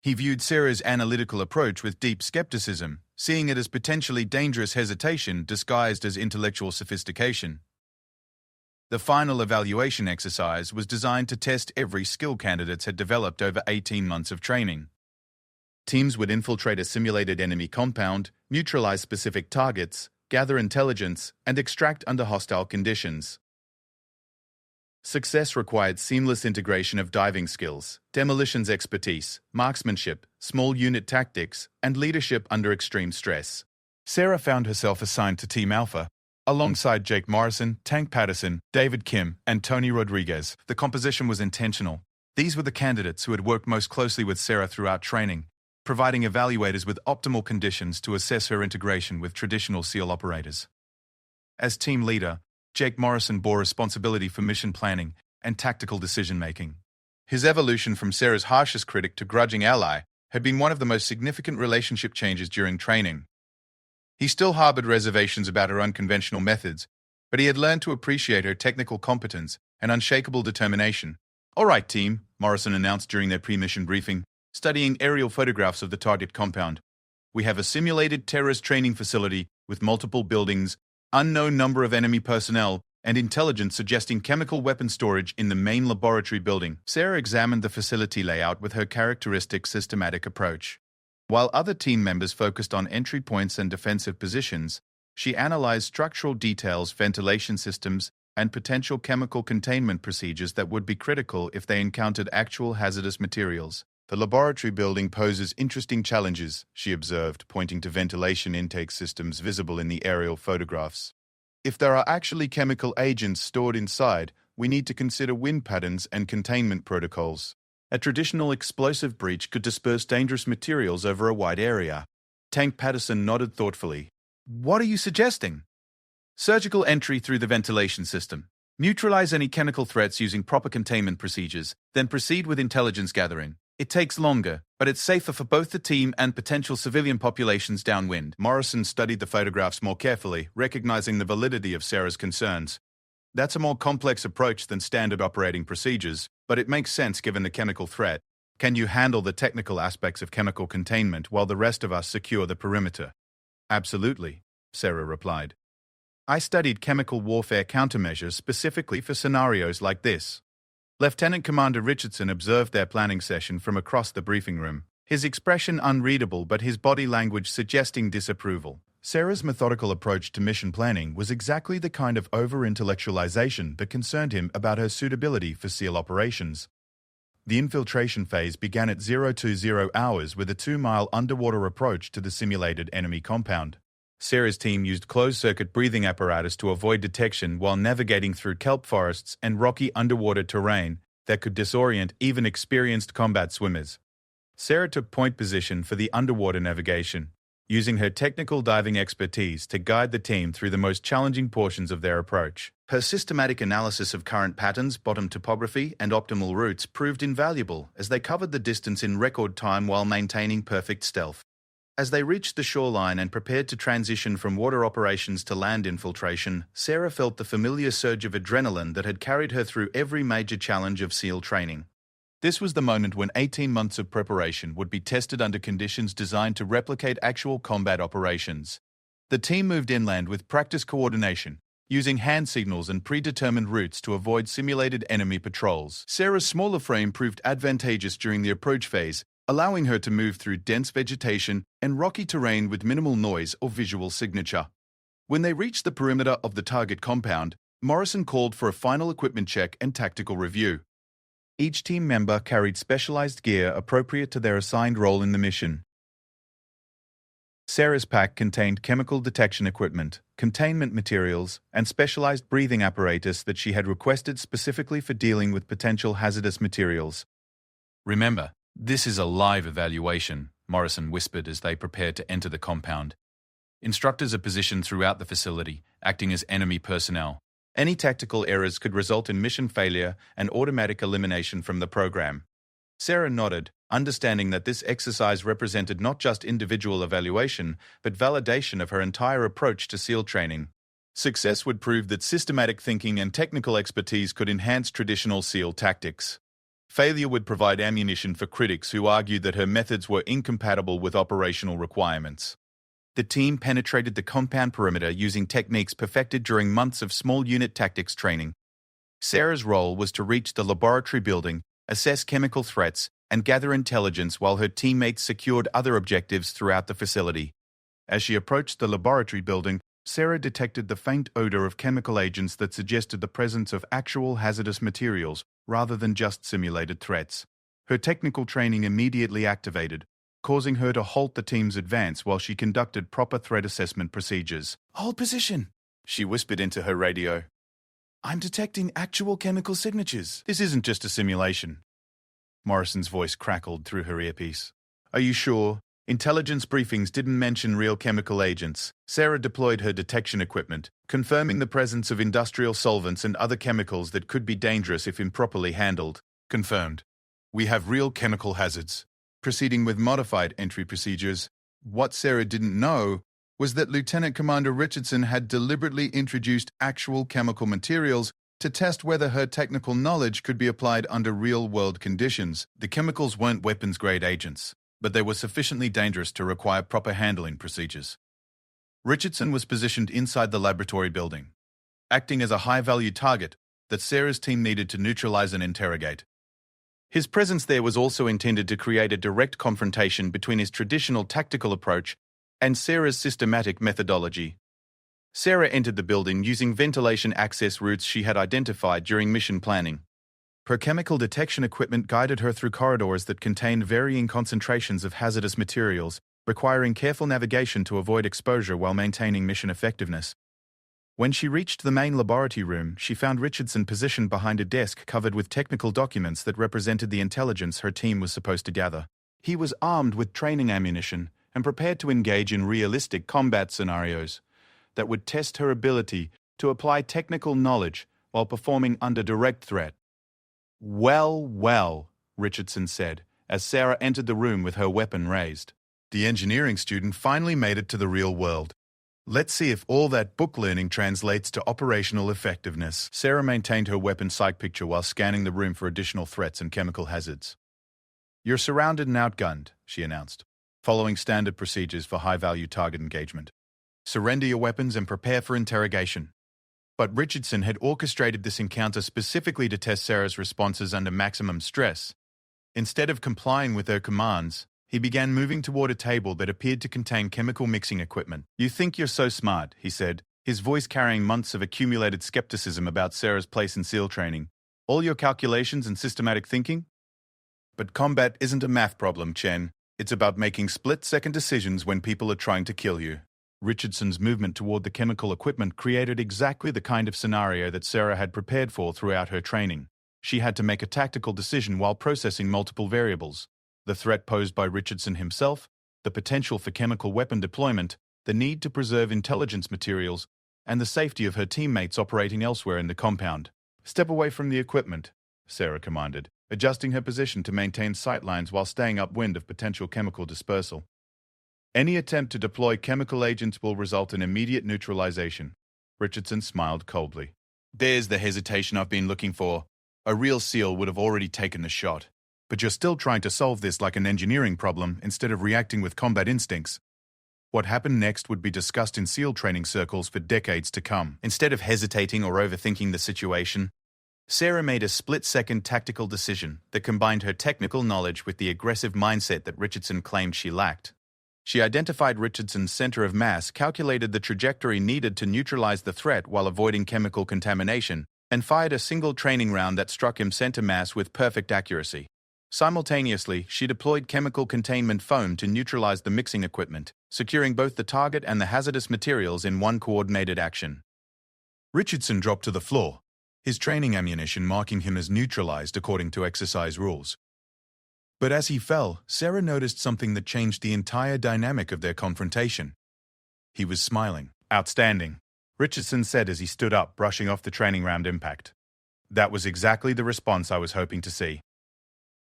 He viewed Sarah's analytical approach with deep skepticism, seeing it as potentially dangerous hesitation disguised as intellectual sophistication. The final evaluation exercise was designed to test every skill candidates had developed over 18 months of training. Teams would infiltrate a simulated enemy compound, neutralize specific targets, gather intelligence, and extract under hostile conditions. Success required seamless integration of diving skills, demolitions expertise, marksmanship, small unit tactics, and leadership under extreme stress. Sarah found herself assigned to Team Alpha, alongside Jake Morrison, Tank Patterson, David Kim, and Tony Rodriguez. The composition was intentional. These were the candidates who had worked most closely with Sarah throughout training, providing evaluators with optimal conditions to assess her integration with traditional SEAL operators. As team leader, Jake Morrison bore responsibility for mission planning and tactical decision-making. His evolution from Sarah's harshest critic to grudging ally had been one of the most significant relationship changes during training. He still harbored reservations about her unconventional methods, but he had learned to appreciate her technical competence and unshakable determination. "All right, team," Morrison announced during their pre-mission briefing, studying aerial photographs of the target compound. "We have a simulated terrorist training facility with multiple buildings, unknown number of enemy personnel, and intelligence suggesting chemical weapon storage in the main laboratory building." Sarah examined the facility layout with her characteristic systematic approach. While other team members focused on entry points and defensive positions, she analyzed structural details, ventilation systems, and potential chemical containment procedures that would be critical if they encountered actual hazardous materials. The laboratory building poses interesting challenges, she observed, pointing to ventilation intake systems visible in the aerial photographs. If there are actually chemical agents stored inside, we need to consider wind patterns and containment protocols. A traditional explosive breach could disperse dangerous materials over a wide area. Tank Patterson nodded thoughtfully. What are you suggesting? Surgical entry through the ventilation system. Neutralize any chemical threats using proper containment procedures, then proceed with intelligence gathering. It takes longer, but it's safer for both the team and potential civilian populations downwind. Morrison studied the photographs more carefully, recognizing the validity of Sarah's concerns. That's a more complex approach than standard operating procedures, but it makes sense given the chemical threat. Can you handle the technical aspects of chemical containment while the rest of us secure the perimeter? Absolutely, Sarah replied. I studied chemical warfare countermeasures specifically for scenarios like this. Lieutenant Commander Richardson observed their planning session from across the briefing room, his expression unreadable but his body language suggesting disapproval. Sarah's methodical approach to mission planning was exactly the kind of over-intellectualization that concerned him about her suitability for SEAL operations. The infiltration phase began at 020 hours with a 2-mile underwater approach to the simulated enemy compound. Sarah's team used closed-circuit breathing apparatus to avoid detection while navigating through kelp forests and rocky underwater terrain that could disorient even experienced combat swimmers. Sarah took point position for the underwater navigation, using her technical diving expertise to guide the team through the most challenging portions of their approach. Her systematic analysis of current patterns, bottom topography, and optimal routes proved invaluable as they covered the distance in record time while maintaining perfect stealth. As they reached the shoreline and prepared to transition from water operations to land infiltration, Sarah felt the familiar surge of adrenaline that had carried her through every major challenge of SEAL training. This was the moment when 18 months of preparation would be tested under conditions designed to replicate actual combat operations. The team moved inland with practice coordination, using hand signals and predetermined routes to avoid simulated enemy patrols. Sarah's smaller frame proved advantageous during the approach phase, allowing her to move through dense vegetation and rocky terrain with minimal noise or visual signature. When they reached the perimeter of the target compound, Morrison called for a final equipment check and tactical review. Each team member carried specialized gear appropriate to their assigned role in the mission. Sarah's pack contained chemical detection equipment, containment materials, and specialized breathing apparatus that she had requested specifically for dealing with potential hazardous materials. Remember, this is a live evaluation, Morrison whispered as they prepared to enter the compound. Instructors are positioned throughout the facility, acting as enemy personnel. Any tactical errors could result in mission failure and automatic elimination from the program. Sarah nodded, understanding that this exercise represented not just individual evaluation, but validation of her entire approach to SEAL training. Success would prove that systematic thinking and technical expertise could enhance traditional SEAL tactics. Failure would provide ammunition for critics who argued that her methods were incompatible with operational requirements. The team penetrated the compound perimeter using techniques perfected during months of small unit tactics training. Sarah's role was to reach the laboratory building, assess chemical threats, and gather intelligence while her teammates secured other objectives throughout the facility. As she approached the laboratory building, Sarah detected the faint odor of chemical agents that suggested the presence of actual hazardous materials rather than just simulated threats. Her technical training immediately activated, causing her to halt the team's advance while she conducted proper threat assessment procedures. "Hold position," she whispered into her radio. "I'm detecting actual chemical signatures. This isn't just a simulation." Morrison's voice crackled through her earpiece. "Are you sure? Intelligence briefings didn't mention real chemical agents." Sarah deployed her detection equipment, confirming the presence of industrial solvents and other chemicals that could be dangerous if improperly handled. "Confirmed. We have real chemical hazards." Proceeding with modified entry procedures, what Sarah didn't know was that Lieutenant Commander Richardson had deliberately introduced actual chemical materials to test whether her technical knowledge could be applied under real-world conditions. The chemicals weren't weapons-grade agents, but they were sufficiently dangerous to require proper handling procedures. Richardson was positioned inside the laboratory building, acting as a high-value target that Sarah's team needed to neutralize and interrogate. His presence there was also intended to create a direct confrontation between his traditional tactical approach and Sarah's systematic methodology. Sarah entered the building using ventilation access routes she had identified during mission planning. Her chemical detection equipment guided her through corridors that contained varying concentrations of hazardous materials, requiring careful navigation to avoid exposure while maintaining mission effectiveness. When she reached the main laboratory room, she found Richardson positioned behind a desk covered with technical documents that represented the intelligence her team was supposed to gather. He was armed with training ammunition and prepared to engage in realistic combat scenarios that would test her ability to apply technical knowledge while performing under direct threat. "Well, well," Richardson said, as Sarah entered the room with her weapon raised. The engineering student finally made it to the real world. Let's see if all that book learning translates to operational effectiveness. Sarah maintained her weapon sight picture while scanning the room for additional threats and chemical hazards. "You're surrounded and outgunned," she announced, following standard procedures for high-value target engagement. "Surrender your weapons and prepare for interrogation." But Richardson had orchestrated this encounter specifically to test Sarah's responses under maximum stress. Instead of complying with her commands, he began moving toward a table that appeared to contain chemical mixing equipment. "You think you're so smart," he said, his voice carrying months of accumulated skepticism about Sarah's place in SEAL training. "All your calculations and systematic thinking? But combat isn't a math problem, Chen. It's about making split-second decisions when people are trying to kill you." Richardson's movement toward the chemical equipment created exactly the kind of scenario that Sarah had prepared for throughout her training. She had to make a tactical decision while processing multiple variables: the threat posed by Richardson himself, the potential for chemical weapon deployment, the need to preserve intelligence materials, and the safety of her teammates operating elsewhere in the compound. "Step away from the equipment," Sarah commanded, adjusting her position to maintain sight lines while staying upwind of potential chemical dispersal. "Any attempt to deploy chemical agents will result in immediate neutralization." Richardson smiled coldly. "There's the hesitation I've been looking for. A real SEAL would have already taken the shot. But you're still trying to solve this like an engineering problem instead of reacting with combat instincts. What happened next would be discussed in SEAL training circles for decades to come." Instead of hesitating or overthinking the situation, Sarah made a split-second tactical decision that combined her technical knowledge with the aggressive mindset that Richardson claimed she lacked. She identified Richardson's center of mass, calculated the trajectory needed to neutralize the threat while avoiding chemical contamination, and fired a single training round that struck him center mass with perfect accuracy. Simultaneously, she deployed chemical containment foam to neutralize the mixing equipment, securing both the target and the hazardous materials in one coordinated action. Richardson dropped to the floor, his training ammunition marking him as neutralized according to exercise rules. But as he fell, Sarah noticed something that changed the entire dynamic of their confrontation. He was smiling. "Outstanding," Richardson said as he stood up, brushing off the training round impact. "That was exactly the response I was hoping to see."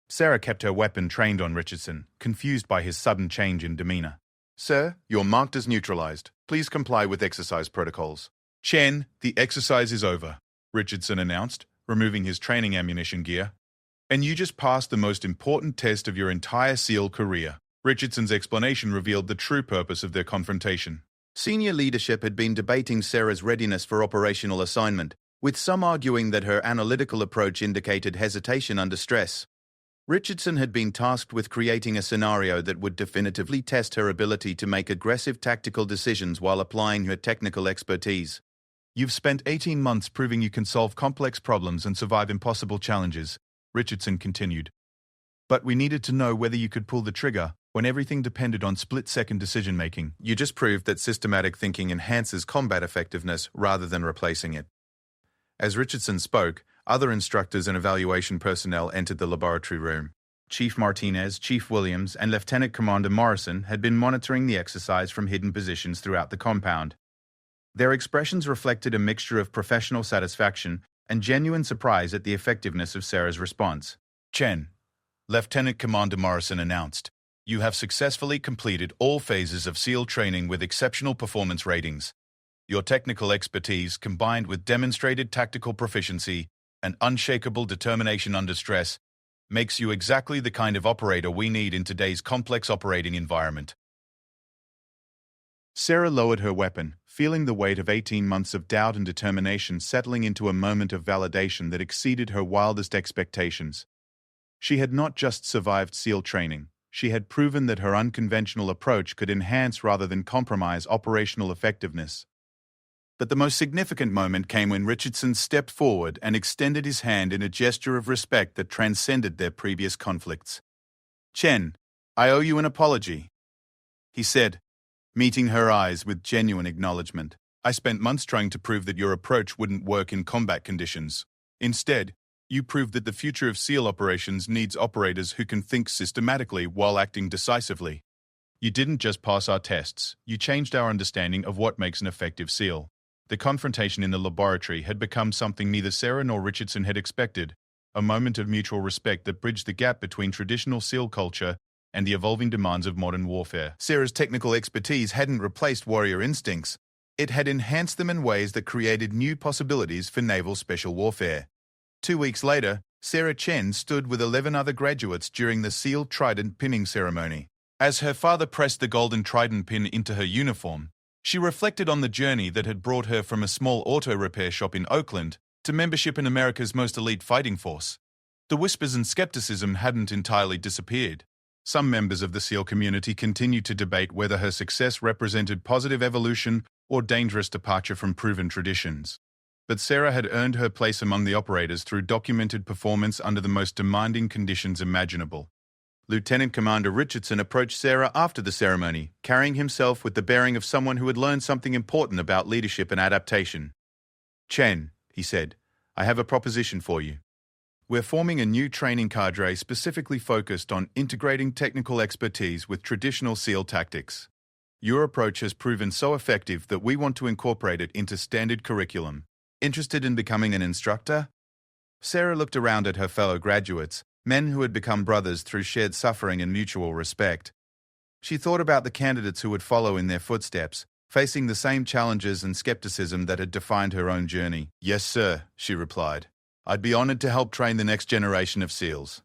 Sarah kept her weapon trained on Richardson, confused by his sudden change in demeanor. "Sir, you're marked as neutralized. Please comply with exercise protocols." "Chen, the exercise is over," Richardson announced, removing his training ammunition gear. "And you just passed the most important test of your entire SEAL career." Richardson's explanation revealed the true purpose of their confrontation. Senior leadership had been debating Sarah's readiness for operational assignment, with some arguing that her analytical approach indicated hesitation under stress. Richardson had been tasked with creating a scenario that would definitively test her ability to make aggressive tactical decisions while applying her technical expertise. "You've spent 18 months proving you can solve complex problems and survive impossible challenges," Richardson continued. "But we needed to know whether you could pull the trigger when everything depended on split-second decision-making. You just proved that systematic thinking enhances combat effectiveness rather than replacing it." As Richardson spoke, other instructors and evaluation personnel entered the laboratory room. Chief Martinez, Chief Williams, and Lieutenant Commander Morrison had been monitoring the exercise from hidden positions throughout the compound. Their expressions reflected a mixture of professional satisfaction and genuine surprise at the effectiveness of Sarah's response. "Chen," Lieutenant Commander Morrison announced, "you have successfully completed all phases of SEAL training with exceptional performance ratings. Your technical expertise, combined with demonstrated tactical proficiency and unshakable determination under stress, makes you exactly the kind of operator we need in today's complex operating environment." Sarah lowered her weapon, feeling the weight of 18 months of doubt and determination settling into a moment of validation that exceeded her wildest expectations. She had not just survived SEAL training, she had proven that her unconventional approach could enhance rather than compromise operational effectiveness. But the most significant moment came when Richardson stepped forward and extended his hand in a gesture of respect that transcended their previous conflicts. "Chen, I owe you an apology," he said, meeting her eyes with genuine acknowledgement. "I spent months trying to prove that your approach wouldn't work in combat conditions. Instead, you proved that the future of SEAL operations needs operators who can think systematically while acting decisively. You didn't just pass our tests, you changed our understanding of what makes an effective SEAL." The confrontation in the laboratory had become something neither Sarah nor Richardson had expected, a moment of mutual respect that bridged the gap between traditional SEAL culture and the evolving demands of modern warfare. Sarah's technical expertise hadn't replaced warrior instincts. It had enhanced them in ways that created new possibilities for naval special warfare. 2 weeks later, Sarah Chen stood with 11 other graduates during the SEAL Trident pinning ceremony. As her father pressed the golden Trident pin into her uniform, she reflected on the journey that had brought her from a small auto repair shop in Oakland to membership in America's most elite fighting force. The whispers and skepticism hadn't entirely disappeared. Some members of the SEAL community continued to debate whether her success represented positive evolution or dangerous departure from proven traditions. But Sarah had earned her place among the operators through documented performance under the most demanding conditions imaginable. Lieutenant Commander Richardson approached Sarah after the ceremony, carrying himself with the bearing of someone who had learned something important about leadership and adaptation. "Chen," he said, "I have a proposition for you. We're forming a new training cadre specifically focused on integrating technical expertise with traditional SEAL tactics. Your approach has proven so effective that we want to incorporate it into standard curriculum. Interested in becoming an instructor?" Sarah looked around at her fellow graduates, men who had become brothers through shared suffering and mutual respect. She thought about the candidates who would follow in their footsteps, facing the same challenges and skepticism that had defined her own journey. "Yes, sir," she replied. "I'd be honored to help train the next generation of SEALs."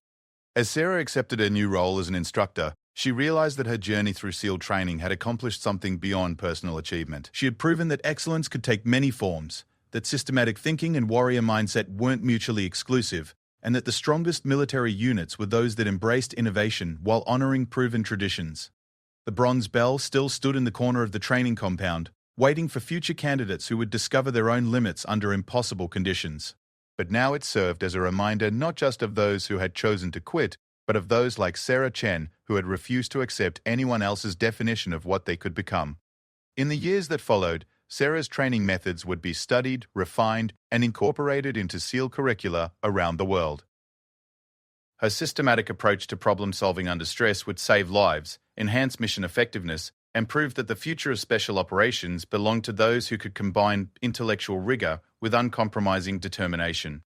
As Sarah accepted her new role as an instructor, she realized that her journey through SEAL training had accomplished something beyond personal achievement. She had proven that excellence could take many forms, that systematic thinking and warrior mindset weren't mutually exclusive, and that the strongest military units were those that embraced innovation while honoring proven traditions. The bronze bell still stood in the corner of the training compound, waiting for future candidates who would discover their own limits under impossible conditions. But now it served as a reminder not just of those who had chosen to quit, but of those like Sarah Chen who had refused to accept anyone else's definition of what they could become. In the years that followed, Sarah's training methods would be studied, refined, and incorporated into SEAL curricula around the world. Her systematic approach to problem-solving under stress would save lives, enhance mission effectiveness, and prove that the future of special operations belonged to those who could combine intellectual rigor with uncompromising determination.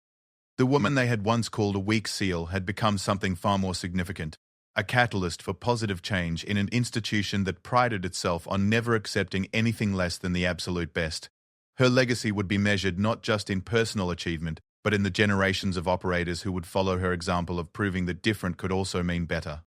The woman they had once called a weak SEAL had become something far more significant, a catalyst for positive change in an institution that prided itself on never accepting anything less than the absolute best. Her legacy would be measured not just in personal achievement, but in the generations of operators who would follow her example of proving that different could also mean better.